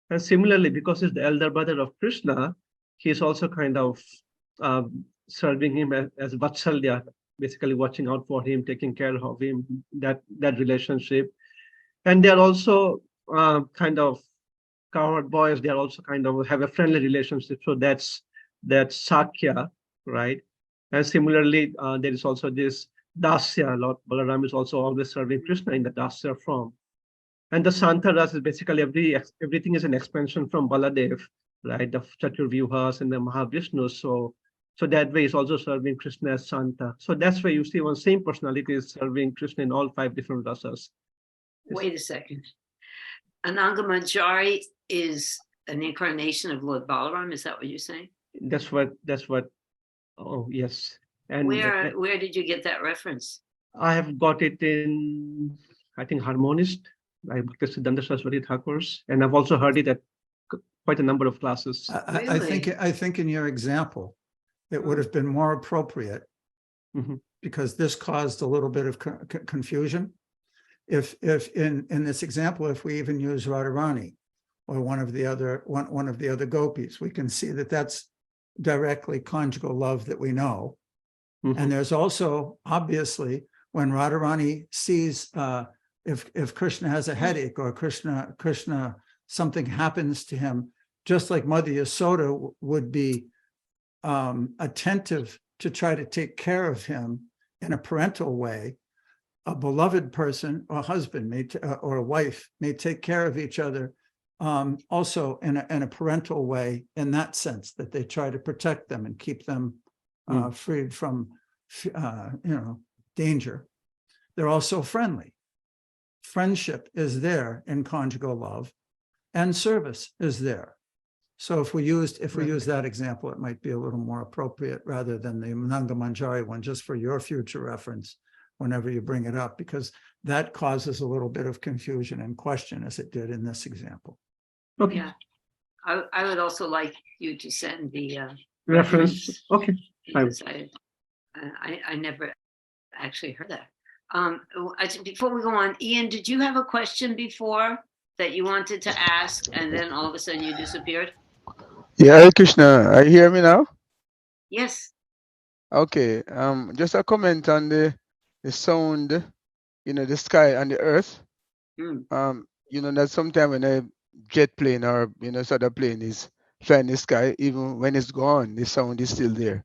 And similarly, because he's the elder brother of Krishna, he's also kind of serving him as Vatsalya, basically watching out for him, taking care of him, that relationship. And they're also kind of cowherd boys. They are also kind of have a friendly relationship. So that's Sakya, right? And similarly, there is also this Dasya. Lord Balaram is also always serving Krishna in the Dasya form. And the Santa Ras is basically everything is an expansion from Baladev, right? The Chaturvyuhas and the Mahavishnu. So that way is also serving Krishna as Santa. So that's why you see one same personality is serving Krishna in all 5 different rasas. Wait a second. Ananga Manjari is an incarnation of Lord Balaram. Is that what you're saying? That's what. Oh yes. And where did you get that reference? I have got it in, I think, Harmonist, like Siddhanta Saraswati Thakur's, and I've also heard it at quite a number of classes. I think in your example, it would have been more appropriate because this caused a little bit of confusion. If in this example, if we even use Radharani or one of the other gopis, we can see that that's directly conjugal love that we know. And there's also obviously when Radharani sees if Krishna has a headache or Krishna something happens to him, just like Mother Yasoda would be attentive to try to take care of him in a parental way, a beloved person or husband or a wife may take care of each other also in a parental way, in that sense that they try to protect them and keep them freed from danger. they're also friendly. Friendship is there in conjugal love, and service is there. So if we use that example, it might be a little more appropriate rather than the Nanga Manjari one, just for your future reference whenever you bring it up, because that causes a little bit of confusion and question, as it did in this example. Okay. Yeah. I would also like you to send the Reference. Okay. because I never actually heard that. Before we go on, Ian, did you have a question before that you wanted to ask, and then all of a sudden you disappeared? Yeah, Hare Krishna, are you hear me now? Yes. Okay, just a comment on the sound, the sky and the earth. Mm. That sometimes when a jet plane or sort of plane is flying in the sky, even when it's gone, the sound is still there.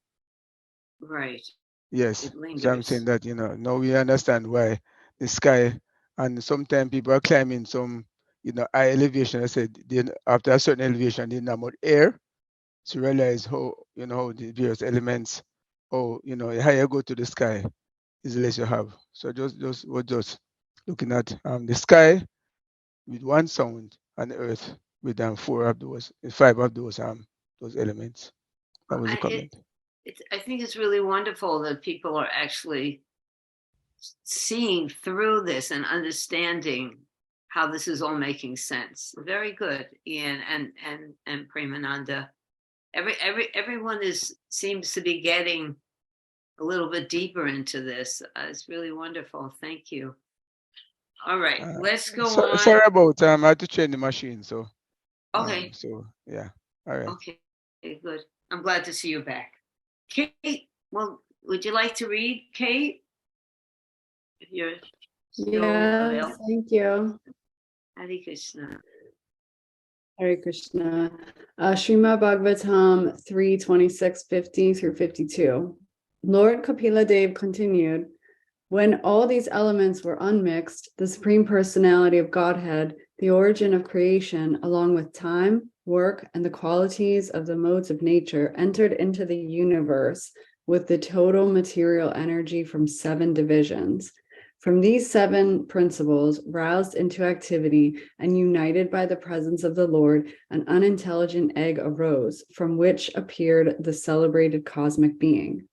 Right. Yes. It So I'm lingers. saying that, now we understand why the sky, and sometimes people are climbing some, high elevation. I said, after a certain elevation, they not much air. To realize how, how the various elements, the higher you go to the sky, is the less you have. So we're just looking at the sky with one sound and the earth with 5 of those elements. That was a comment. I think it's really wonderful that people are actually seeing through this and understanding how this is all making sense. Very good, Ian and Premananda. Everyone seems to be getting a little bit deeper into this. It's really wonderful. Thank you. All right, let's go on. Sorry about I had to change the machine. So okay. So yeah. All right. Okay, good. I'm glad to see you back. Kate, well, would you like to read, Kate? If you're still available. Thank you. Hare Krishna. Hare Krishna. Srimad Bhagavatam 3:26-50 through 52. Lord Kapila Dev continued, when all these elements were unmixed, the Supreme Personality of Godhead, the origin of creation, along with time, work, and the qualities of the modes of nature, entered into the universe with the total material energy from 7 divisions. From these 7 principles, roused into activity and united by the presence of the Lord, an unintelligent egg arose, from which appeared the celebrated cosmic being.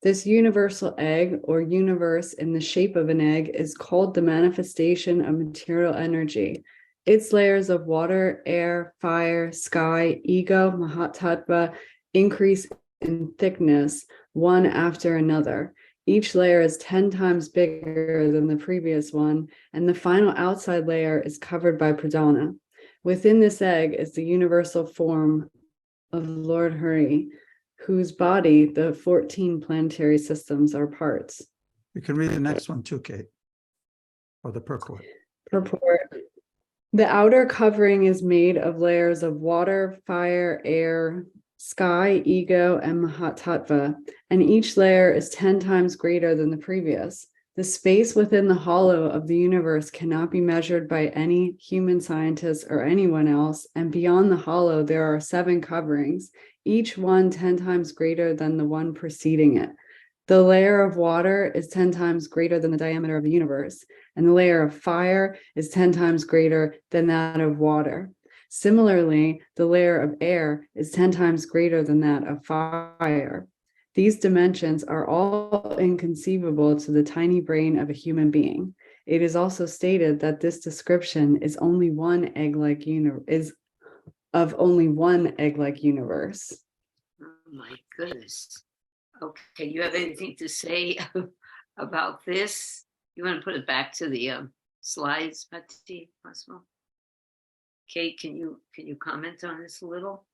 This universal egg, or universe in the shape of an egg, is called the manifestation of material energy. Its layers of water, air, fire, sky, ego, Mahatattva increase in thickness one after another. Each layer is 10 times bigger than the previous one, and the final outside layer is covered by pradana. Within this egg is the universal form of Lord Hari, whose body the 14 planetary systems are parts. You can read the next one too, Kate, or the purport. Purport. The outer covering is made of layers of water, fire, air, sky, ego, and Mahatattva, and each layer is 10 times greater than the previous. The space within the hollow of the universe cannot be measured by any human scientist or anyone else, and beyond the hollow there are 7 coverings, each one 10 times greater than the one preceding it. The layer of water is 10 times greater than the diameter of the universe, and the layer of fire is 10 times greater than that of water. Similarly, the layer of air is 10 times greater than that of fire. These dimensions are all inconceivable to the tiny brain of a human being. It is also stated that this description is only one egg-like universe. Oh my goodness. Okay, you have anything to say about this? You want to put it back to the slides, Patti, possible? Kate, can you comment on this a little?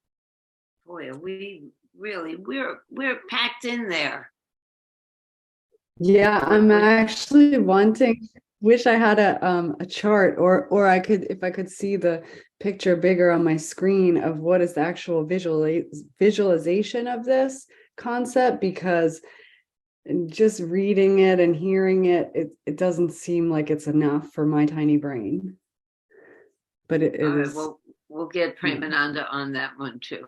Boy, are we really we're packed in there. Yeah, I'm actually wish I had a chart, or I could, if I could see the picture bigger on my screen of what is the actual visualization of this concept, because just reading it and hearing it, it doesn't seem like it's enough for my tiny brain. But it All right, is. well, we'll get Premananda on that one too.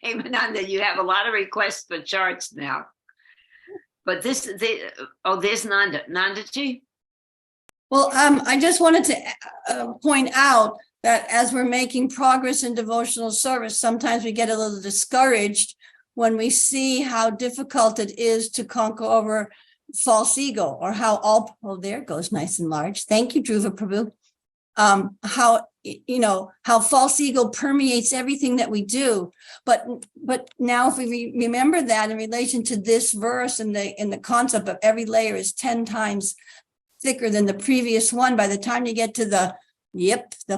Premananda, you have a lot of requests for charts now. But there's Nandaji. Well, I just wanted to point out that as we're making progress in devotional service, sometimes we get a little discouraged when we see how difficult it is to conquer over false ego, or how oh, there it goes, nice and large. Thank you, Dhruva Prabhu. How false ego permeates everything that we do. But now if we remember that in relation to this verse and the concept of every layer is 10 times thicker than the previous one, by the time you get to the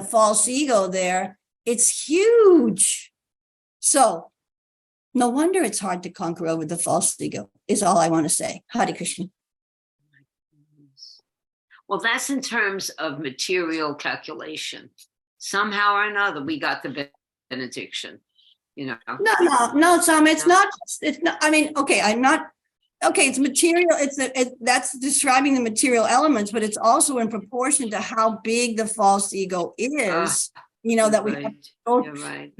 false ego there, it's huge. So no wonder it's hard to conquer over the false ego, is all I want to say. Hare Krishna. Well, that's in terms of material calculation. Somehow or another, we got the benediction, No, Tom, it's not, I mean, okay, it's material. That's describing the material elements, but it's also in proportion to how big the false ego is, that we have to go, you're right.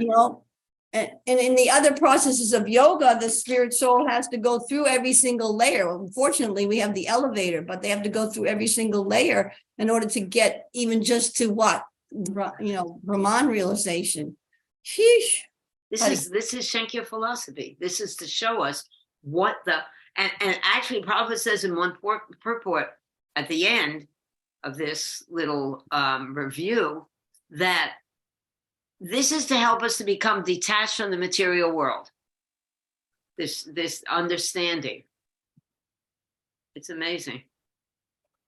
And in the other processes of yoga, the spirit soul has to go through every single layer. Unfortunately, we have the elevator, but they have to go through every single layer in order to get even just to what, Brahman realization. Sheesh. This is Shankya philosophy. This is to show us what and actually Prabhupada says in one purport at the end of this little review that this is to help us to become detached from the material world. This understanding. It's amazing.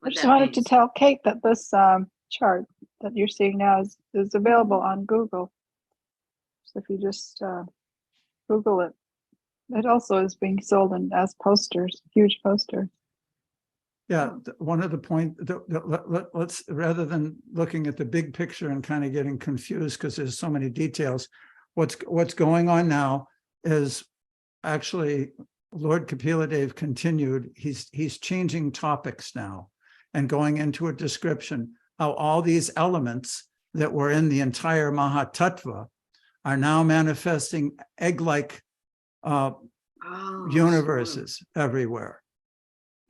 I just wanted to tell Kate that this chart that you're seeing now is available on Google. So if you just Google it, it also is being sold as posters, huge posters. Yeah, one of the points, let's, rather than looking at the big picture and kind of getting confused because there's so many details, what's going on now is actually Lord Kapila Dev continued. He's changing topics now and going into a description how all these elements that were in the entire Mahatattva are now manifesting egg-like universes everywhere.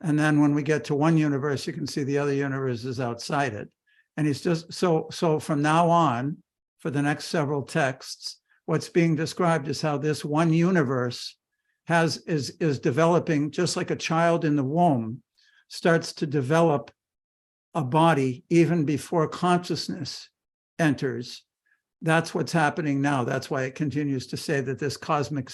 And then when we get to one universe, you can see the other universes outside it. And he's just, so from now on, for the next several texts, what's being described is how this one universe is developing, just like a child in the womb starts to develop a body even before consciousness enters. That's what's happening now. That's why it continues to say that this cosmic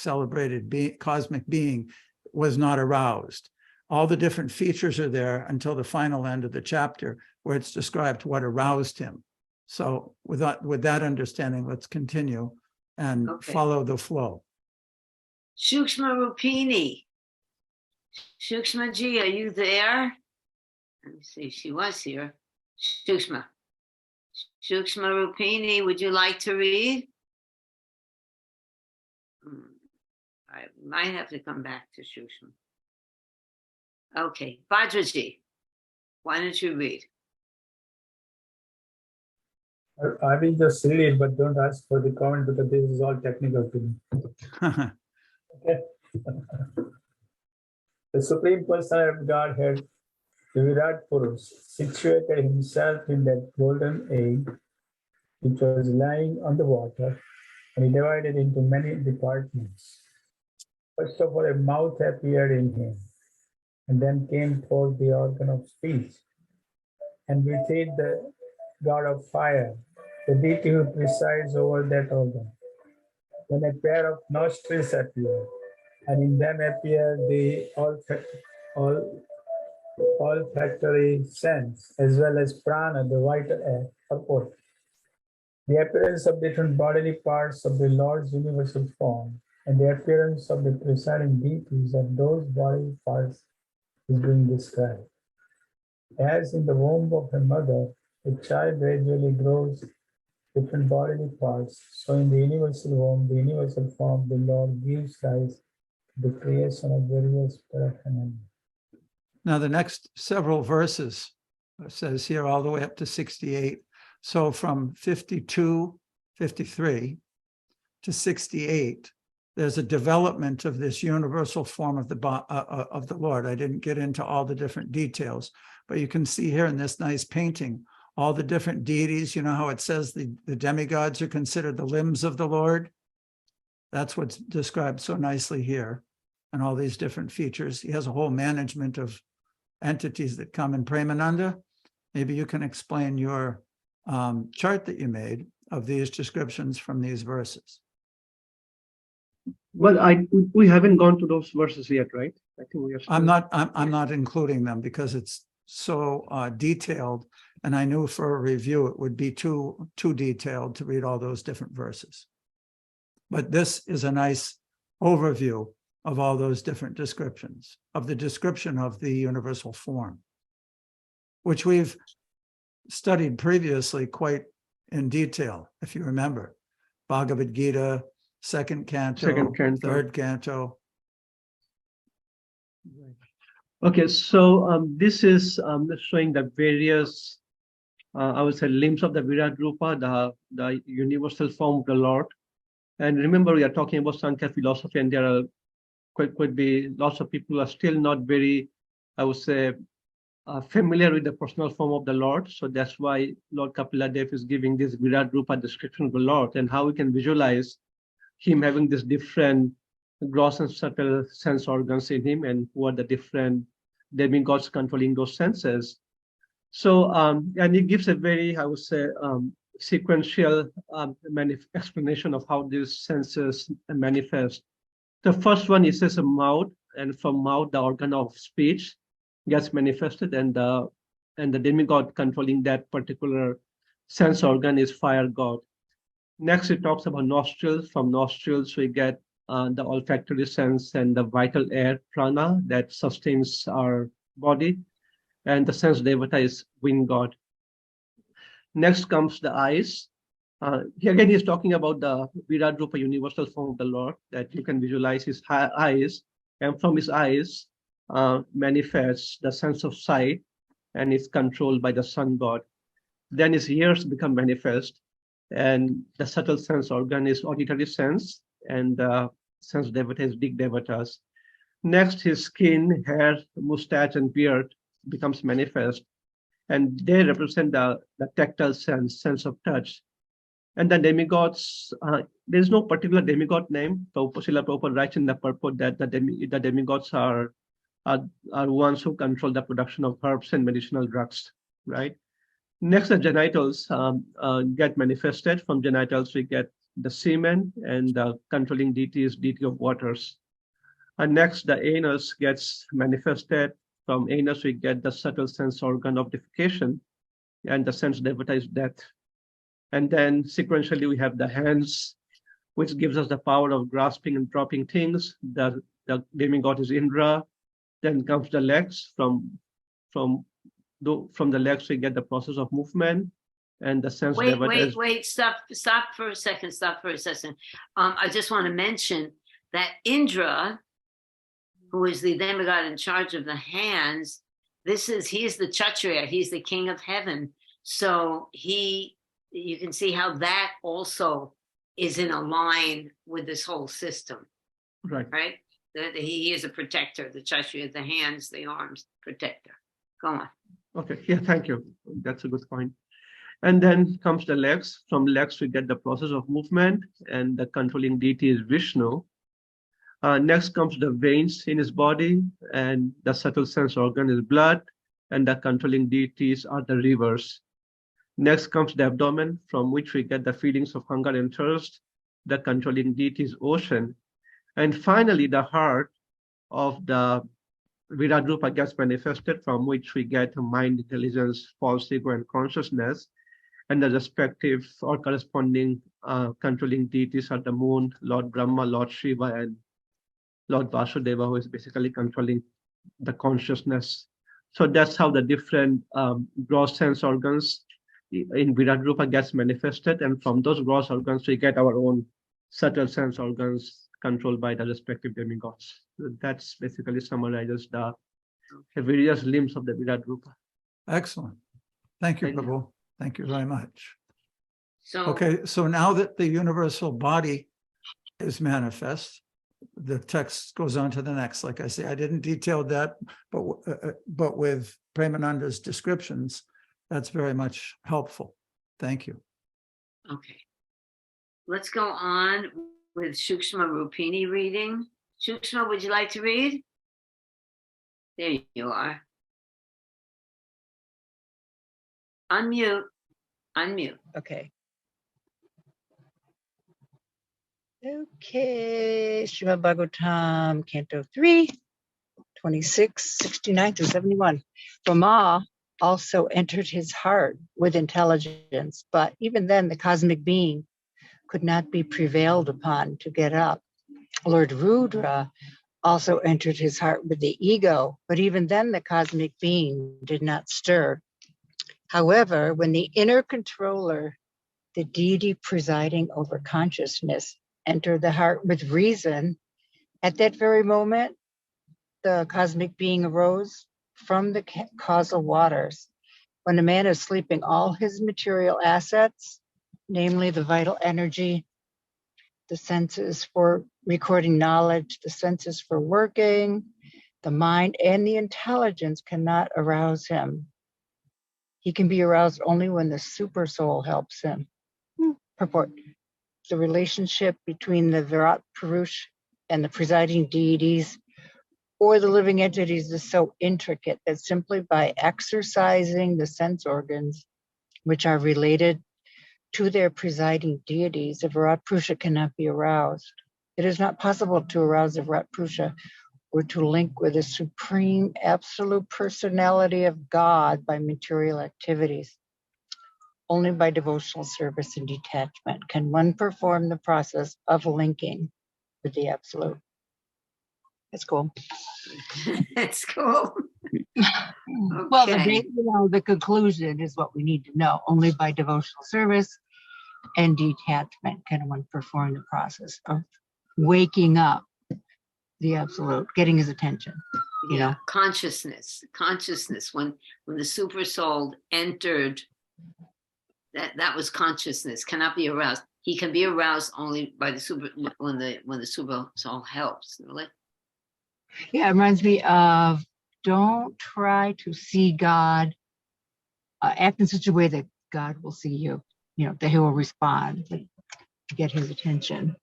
being was not aroused. All the different features are there until the final end of the chapter where it's described what aroused him. So with that understanding, let's continue and follow the flow. Shukshma Rupini. Shukshma Ji, are you there? Let me see, she was here. Shukshma. Shukshma Rupini, would you like to read? I might have to come back to Shukshma. Okay, Bhadraji, why don't you read? I will just read it, but don't ask for the comment because this is all technical to me. Okay. The Supreme Personality of Godhead, the Virat Purush, situated himself in that golden egg which was lying on the water, and he divided into many departments. First of all, a mouth appeared in him, and then came forth the organ of speech. And with it the god of fire, the deity who presides over that organ. Then a pair of nostrils appeared, and in them appeared the olfactory sense, as well as prana, the vital air, purport. The appearance of different bodily parts of the Lord's universal form, and the appearance of the presiding deities of those bodily parts is being described. As in the womb of a mother, a child gradually grows different bodily parts, so in the universal womb, the universal form, the Lord gives rise to the creation of various paraphernalia. Now the next several verses, it says here all the way up to 68. So from 52, 53 to 68, there's a development of this universal form of the Lord. I didn't get into all the different details, but you can see here in this nice painting, all the different deities. You know how it says the demigods are considered the limbs of the Lord? That's what's described so nicely here, and all these different features. He has a whole management of entities that come in. Premananda, maybe you can explain your chart that you made of these descriptions from these verses. Well, we haven't gone to those verses yet, right? I think we are. I'm not including them because it's so detailed, and I knew for a review it would be too detailed to read all those different verses. But this is a nice overview of all those different descriptions, of the description of the universal form, which we've studied previously quite in detail, if you remember. Bhagavad Gita, second canto, third canto. Okay, so this is showing the various, I would say, limbs of the Virat Rupa, the universal form of the Lord. And remember, we are talking about Sankhya philosophy, and there are could be lots of people who are still not very, I would say, familiar with the personal form of the Lord. So that's why Lord Kapila Dev is giving this Virat Rupa description of the Lord and how we can visualize him having this different gross and subtle sense organs in him, and who are the different demigods controlling those senses. So, and it gives a very, I would say, sequential explanation of how these senses manifest. The first one is a mouth, and from mouth, the organ of speech gets manifested, and the demigod controlling that particular sense organ is fire god. Next, it talks about nostrils. From nostrils, we get the olfactory sense and the vital air, prana, that sustains our body. And the sense devata is wind god. Next comes the eyes. Here again, he's talking about the Virat Rupa universal form of the Lord, that you can visualize his eyes. And from his eyes manifests the sense of sight, and is controlled by the sun god. Then his ears become manifest, and the subtle sense organ is auditory sense, and the sense devata is big devatas. Next, his skin, hair, mustache, and beard becomes manifest, and they represent the tactile sense of touch. And the demigods, there's no particular demigod name. Srila Prabhupada writes in the purport that the demigods are ones who control the production of herbs and medicinal drugs, right? Next, the genitals get manifested. From genitals, we get the semen, and the controlling deity is deity of waters. And next, the anus gets manifested. From anus, we get the subtle sense organ of defecation, and the sense devata is death. And then sequentially, we have the hands, which gives us the power of grasping and dropping things. The demigod is Indra. Then comes the legs. From the legs, we get the process of movement, and the sense devata. Wait, stop for a second. I just want to mention that Indra, who is the demigod in charge of the hands, he is the Kshatriya, he's the king of heaven. So you can see how that also is in a line with this whole system. Right? He is a protector, the Kshatriya, the hands, the arms, protector. Go on. Okay, yeah, thank you. That's a good point. And then comes the legs. From legs, we get the process of movement, and the controlling deity is Vishnu. Next comes the veins in his body, and the subtle sense organ is blood, and the controlling deities are the rivers. Next comes the abdomen, from which we get the feelings of hunger and thirst. The controlling deity is ocean. And finally, the heart of the Virat Rupa gets manifested, from which we get mind, intelligence, false ego, and consciousness. And the respective or corresponding controlling deities are the moon, Lord Brahma, Lord Shiva, and Lord Vasudeva, who is basically controlling the consciousness. So that's how the different gross sense organs in Virat Rupa gets manifested. And from those gross organs, we get our own subtle sense organs controlled by the respective demigods. So that's basically summarizes the various limbs of the Virat Rupa. Excellent. Thank you, Prabhu. Thank you very much. So, okay, so now that the universal body is manifest, the text goes on to the next. Like I say, I didn't detail that, but with Premananda's descriptions, that's very much helpful. Thank you. Okay. Let's go on with Shukshma Rupini reading. Shukshma, would you like to read? There you are. Unmute. Okay. Okay, Srimad Bhagavatam, Canto 3, 26, 69 through 71. Brahma also entered his heart with intelligence, but even then the cosmic being could not be prevailed upon to get up. Lord Rudra also entered his heart with the ego, but even then the cosmic being did not stir. However, when the inner controller, the deity presiding over consciousness, entered the heart with reason, at that very moment, the cosmic being arose from the causal waters. When a man is sleeping, all his material assets, namely the vital energy, the senses for recording knowledge, the senses for working, the mind, and the intelligence cannot arouse him. He can be aroused only when the super soul helps him. Purport. The relationship between the Virat Purush and the presiding deities or the living entities is so intricate that simply by exercising the sense organs, which are related to their presiding deities, the Virat Purusha cannot be aroused. It is not possible to arouse the Virat Purusha or to link with the supreme absolute personality of God by material activities. Only by devotional service and detachment can one perform the process of linking with the absolute. That's cool. That's cool. Well, Okay. the conclusion is what we need to know. Only by devotional service and detachment can one perform the process of waking up the absolute, getting his attention. You know, Consciousness. When the super soul entered, that was consciousness, cannot be aroused. He can be aroused only by the super when the super soul helps. Really? Yeah, it reminds me of don't try to see God, act in such a way that God will see you, that he will respond, to get his attention.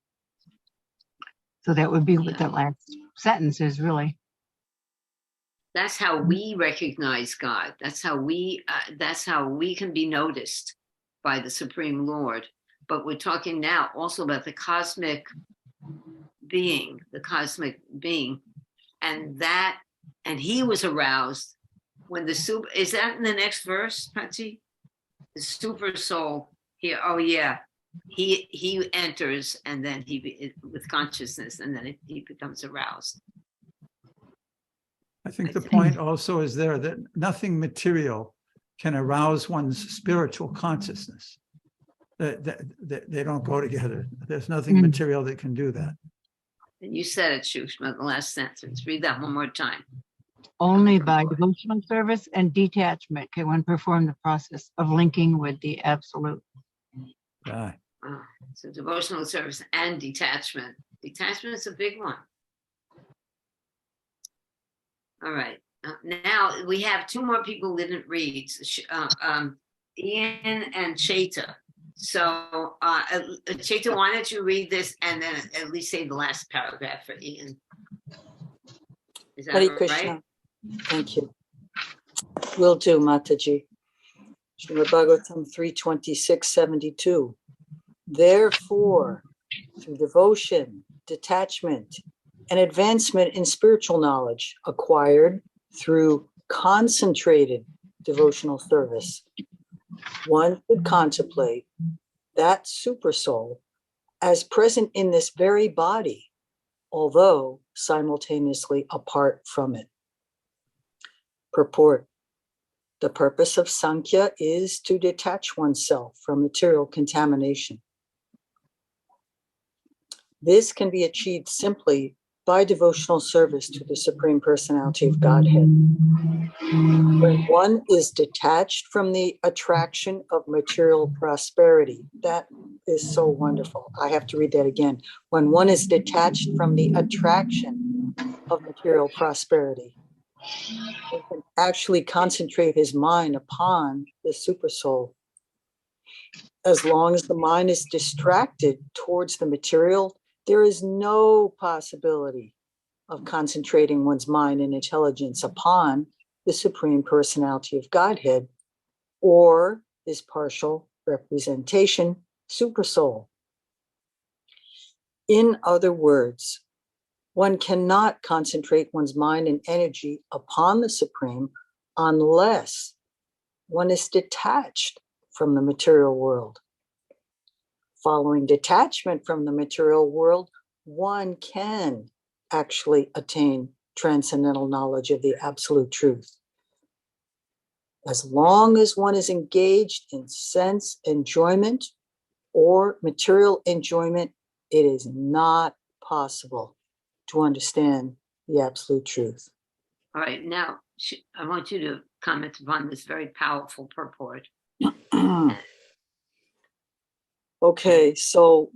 So that would be what that last sentence is really. That's how we recognize God. That's how we can be noticed by the Supreme Lord. But we're talking now also about the cosmic being, and he was aroused when the super, is that in the next verse, Patsy? The super soul here, he enters and then he with consciousness and then he becomes aroused. I think the point also is there that nothing material can arouse one's spiritual consciousness. They don't go together. There's nothing material that can do that. And you said it, Shukshma, the last sentence. Read that one more time. Only by devotional service and detachment can one perform the process of linking with the absolute. So devotional service and detachment. Detachment is a big one. All right. Now we have two more people who didn't read. Ian and Chaita. So Chaita, why don't you read this and then at least say the last paragraph for Ian? Is that Hare right? Krishna. Thank you. Will do, Mataji. Srimad Bhagavatam 3:26-72. Therefore, through devotion, detachment, and advancement in spiritual knowledge acquired through concentrated devotional service, one should contemplate that super soul as present in this very body, although simultaneously apart from it. Purport. The purpose of Sankhya is to detach oneself from material contamination. This can be achieved simply by devotional service to the Supreme Personality of Godhead. When one is detached from the attraction of material prosperity, that is so wonderful. I have to read that again. When one is detached from the attraction of material prosperity, he can actually concentrate his mind upon the supersoul. As long as the mind is distracted towards the material, there is no possibility of concentrating one's mind and intelligence upon the Supreme Personality of Godhead or his partial representation, Supersoul. In other words, one cannot concentrate one's mind and energy upon the Supreme unless one is detached from the material world. Following detachment from the material world, one can actually attain transcendental knowledge of the absolute truth. As long as one is engaged in sense enjoyment or material enjoyment, it is not possible to understand the absolute truth. All right, now I want you to comment upon this very powerful purport. Okay, so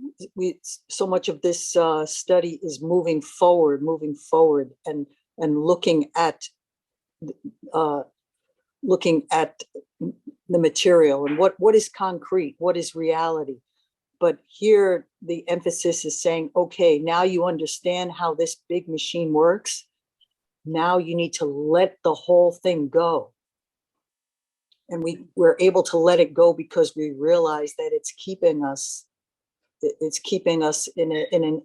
so much of this study is moving forward, and looking at the material and what is concrete, what is reality. But here the emphasis is saying, okay, now you understand how this big machine works. Now you need to let the whole thing go. And we're able to let it go because we realize that it's keeping us in an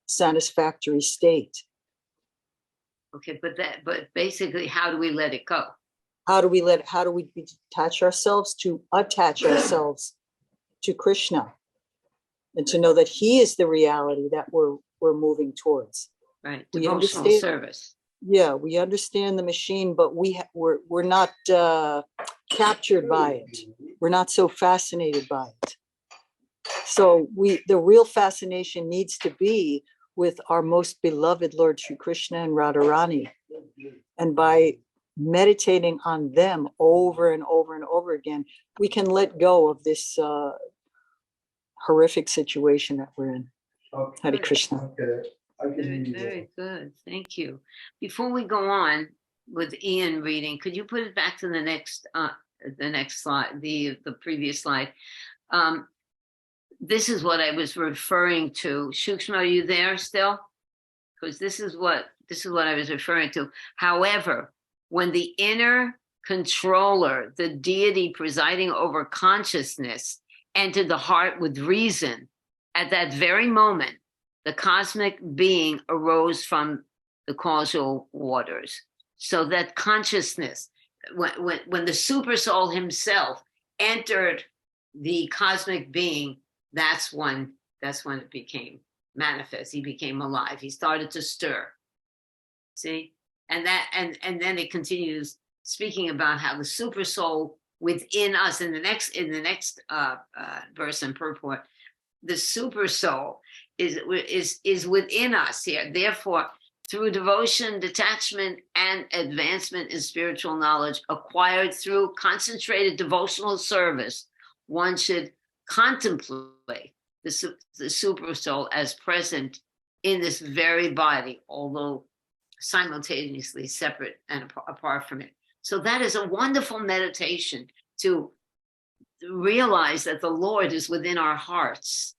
unsatisfactory state. Okay, but basically, how do we let it go? How do we attach ourselves to Krishna, and to know that he is the reality that we're moving towards. Right, We devotional understand, service. yeah, we understand the machine, but we're not captured by it. We're not so fascinated by it. So the real fascination needs to be with our most beloved Lord Shri Krishna and Radharani. And by meditating on them over and over and over again, we can let go of this horrific situation that we're in. Hare Krishna. Very, very good. Thank you. Before we go on with Ian reading, could you put it back to the next slide, the previous slide? This is what I was referring to. Shukshma, are you there still? Because this is what I was referring to. However, when the inner controller, the deity presiding over consciousness, entered the heart with reason, at that very moment, the cosmic being arose from the causal waters. So that consciousness, when the super soul himself entered the cosmic being, that's when it became manifest. He became alive. He started to stir. See? And then it continues speaking about how the super soul within us in the next verse and purport, the super soul is within us here. Therefore, through devotion, detachment, and advancement in spiritual knowledge acquired through concentrated devotional service, one should contemplate the super soul as present in this very body, although simultaneously separate and apart from it. So that is a wonderful meditation to realize that the Lord is within our hearts.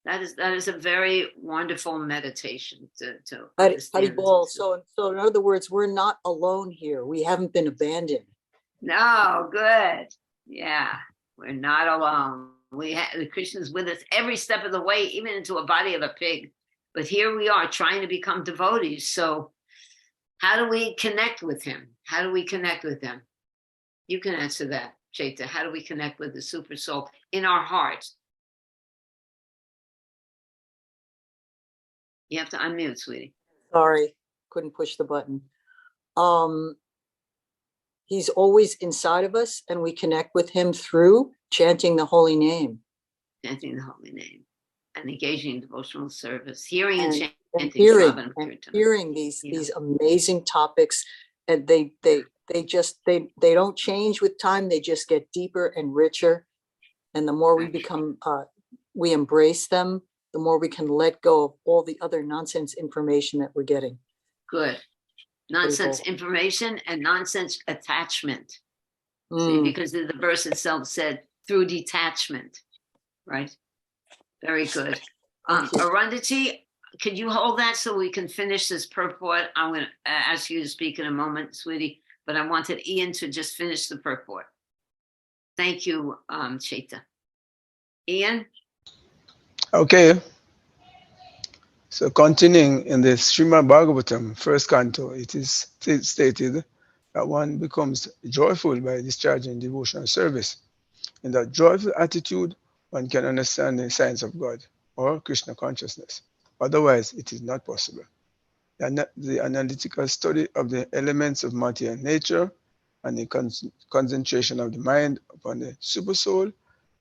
That is a very wonderful meditation to understand. So in other words, we're not alone here. We haven't been abandoned. No, good. Yeah, we're not alone. The Krishna's with us every step of the way, even into a body of a pig. But here we are trying to become devotees. So how do we connect with him? How do we connect with him? You can answer that, Chaita. How do we connect with the super soul in our hearts? You have to unmute, sweetie. Sorry, couldn't push the button. He's always inside of us, and we connect with him through chanting the holy name. Chanting the holy name and engaging in devotional service, hearing and chanting, hearing these amazing topics, and they don't change with time. They just get deeper and richer, and the more we become we embrace them, the more we can let go of all the other nonsense information that we're getting. Good. Nonsense information and nonsense attachment. See, because the verse itself said through detachment, right? Very good. Arundhati, could you hold that so we can finish this purport? I'm going to ask you to speak in a moment, sweetie, but I wanted Ian to just finish the purport. Thank you, Chaita. Ian? Okay. So continuing in the Srimad Bhagavatam, first canto, it is stated that one becomes joyful by discharging devotional service. In that joyful attitude, one can understand the science of God or Krishna consciousness. Otherwise, it is not possible. The analytical study of the elements of matter and nature and the concentration of the mind upon the supersoul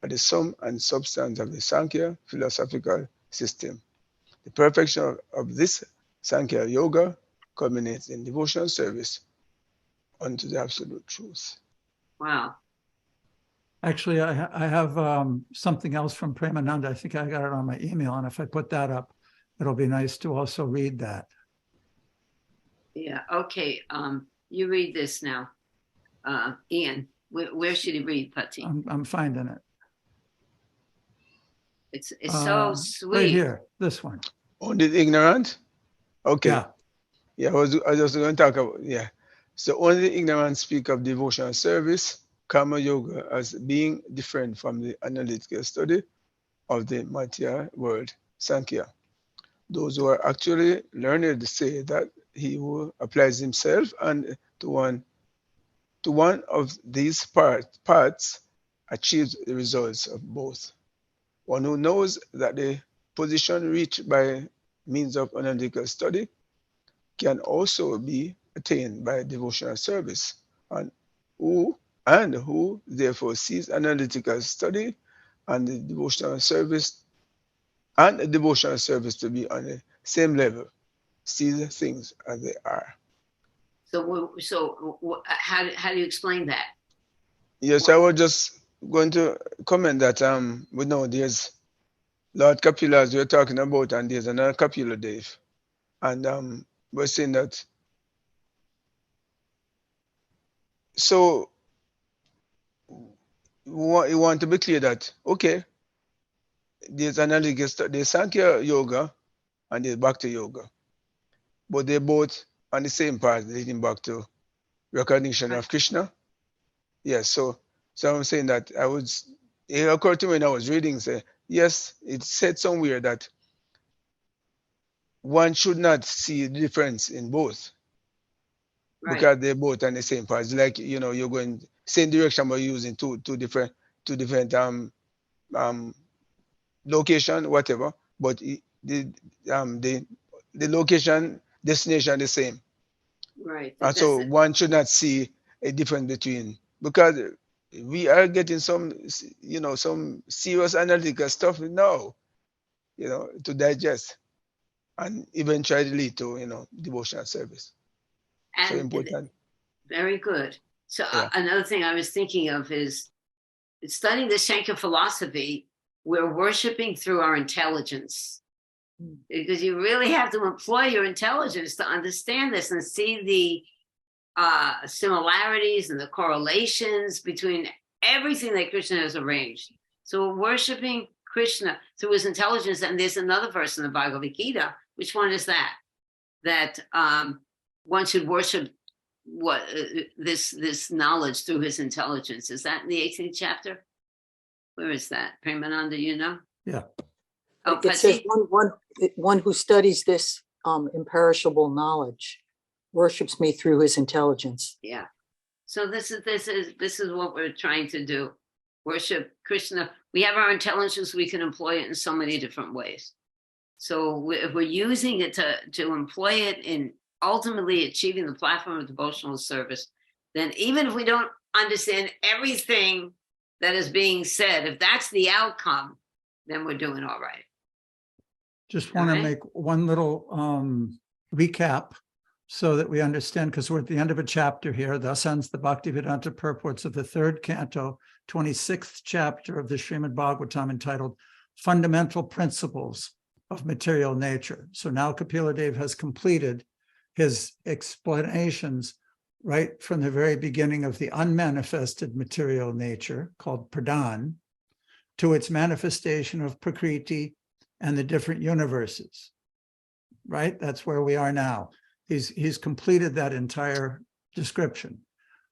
are the sum and substance of the Sankhya philosophical system. The perfection of this Sankhya yoga culminates in devotional service unto the absolute truth. Wow. Actually, I have something else from Premananda. I think I got it on my email, and if I put that up, it'll be nice to also read that. Yeah, okay. You read this now. Ian, where should he read, Pati? I'm finding it. It's so sweet. Right here, this one. Only the ignorant? Okay. Yeah. Yeah, I was just going to talk about, yeah. So only the ignorant speak of devotional service, karma yoga, as being different from the analytical study of the material world, Sankhya. Those who are actually learned say that he who applies himself and to one of these parts achieves the results of both. One who knows that the position reached by means of analytical study can also be attained by devotional service, and who therefore sees analytical study and the devotional service to be on the same level, sees things as they are. So how do you explain that? Yes, I was just going to comment that we know there's Lord Kapila, as we're talking about, and there's another Kapila Dev, and we're saying that. So you want to be clear that okay, there's analogous, there's Sankhya Yoga and there's Bhakti Yoga, but they're both on the same path leading back to recognition of Krishna. Yes, so I'm saying that it occurred to me when I was reading, say, yes, it said somewhere that one should not see the difference in both. Right. Because they're both on the same path. It's like, you're going same direction but using two different location, whatever, but the location, destination the same. Right. And so one should not see a difference between, because we are getting some serious analytical stuff now, to digest and eventually lead to, devotional service. And so important. Very good. So another thing I was thinking of is studying the Shankar philosophy, we're worshiping through our intelligence. Because you really have to employ your intelligence to understand this and see the similarities and the correlations between everything that Krishna has arranged. So we're worshiping Krishna through his intelligence. And there's another verse in the Bhagavad Gita. Which one is that? That one should worship this knowledge through his intelligence. Is that in the 18th chapter? Where is that? Premananda, Yeah. Oh, it says one who studies this imperishable knowledge worships me through his intelligence. Yeah. So this is what we're trying to do. Worship Krishna. We have our intelligence. We can employ it in so many different ways. So if we're using it to employ it in ultimately achieving the platform of devotional service, then even if we don't understand everything that is being said, if that's the outcome, then we're doing all right. Just want to make one little recap so that we understand, because we're at the end of a chapter here. Thus ends the Bhaktivedanta purports of the third canto, 26th chapter of the Srimad Bhagavatam, entitled fundamental principles of material nature. So now Kapila Dev has completed his explanations right from the very beginning of the unmanifested material nature called Pradhan to its manifestation of Prakriti and the different universes, right? That's where we are now. He's completed that entire description.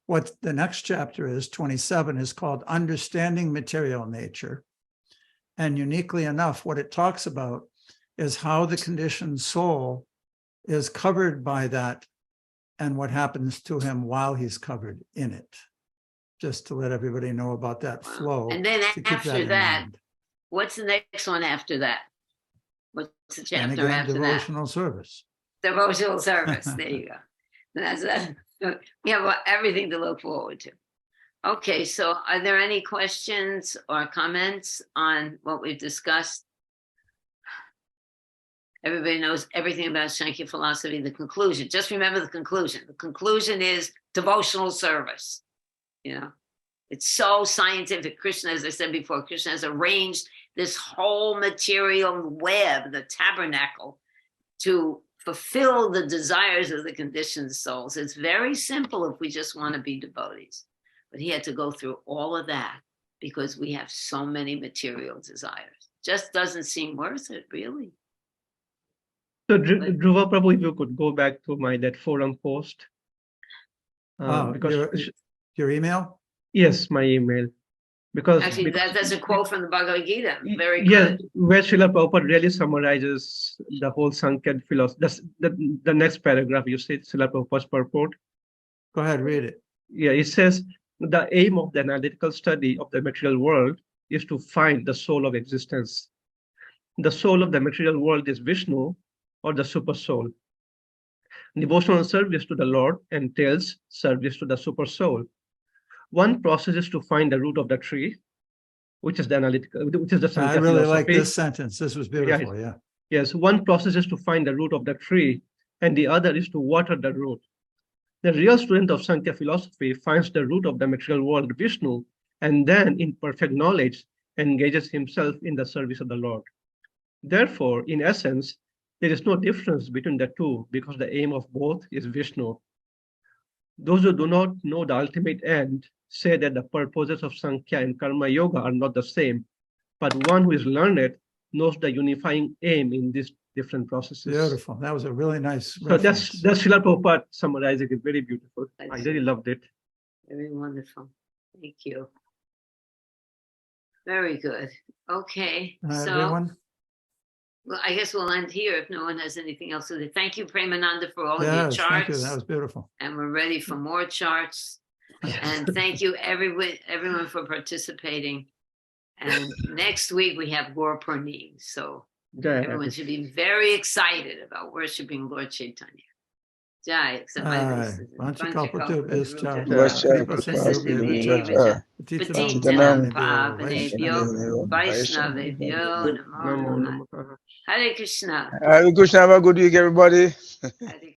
What the next chapter is, 27, is called Understanding Material Nature. And uniquely enough, what it talks about is how the conditioned soul is covered by that and what happens to him while he's covered in it. Just to let everybody know about that flow. And then to keep after in that, mind. what's the next one after that? What's the And chapter again, after that? devotional service. Devotional service. There you go. That's we have everything to look forward to. Okay, so are there any questions or comments on what we've discussed? Everybody knows everything about Sankhya philosophy, the conclusion. Just remember the conclusion. The conclusion is devotional service. You know, it's so scientific. Krishna, as I said before, Krishna has arranged this whole material web, the tabernacle, to fulfill the desires of the conditioned souls. It's very simple if we just want to be devotees. But he had to go through all of that because we have so many material desires. Just doesn't seem worth it, really. So Dhruva, probably if you could go back to that forum post. Because your email? Yes, my email. Because Actually, that's a quote from the Bhagavad Gita. Very yeah, good. where Srila Prabhupada really summarizes the whole Sankhya philosophy. The next paragraph, you say Srila Prabhupada's purport. Go ahead, read it. Yeah, it says, the aim of the analytical study of the material world is to find the soul of existence. The soul of the material world is Vishnu, or the super soul. Devotional service to the Lord entails service to the super soul. One process is to find the root of the tree, which is the analytical, which is the Sankhya I really philosophy. like this sentence. This was beautiful. Yeah. Yes, one process is to find the root of the tree, and the other is to water the root. The real student of Sankhya philosophy finds the root of the material world, Vishnu, and then, in perfect knowledge, engages himself in the service of the Lord. Therefore, in essence, there is no difference between the two because the aim of both is Vishnu. Those who do not know the ultimate end say that the purposes of Sankhya and Karma Yoga are not the same, but one who is learned knows the unifying aim in these different processes. Beautiful. That was a really nice So reference. that's Srila Prabhupada summarizing it. Very beautiful. I really loved it. Very wonderful. Thank you. Very good. Okay. So, everyone? well, I guess we'll end here if no one has anything else to say. Thank you, Premananda, for all of your Yes, charts. thank you. That was beautiful. And we're ready for more charts. And thank you, everyone for participating. And next week we have Gaur Purnim. So everyone should be very excited about worshiping Lord Chaitanya. Jai. Vanchakalpatu Bhishcha. Patitam Pavanebhyo Vaishnavebhyo Namo Namaha. Hare Krishna. Hare Krishna. Have a good week, everybody. Hare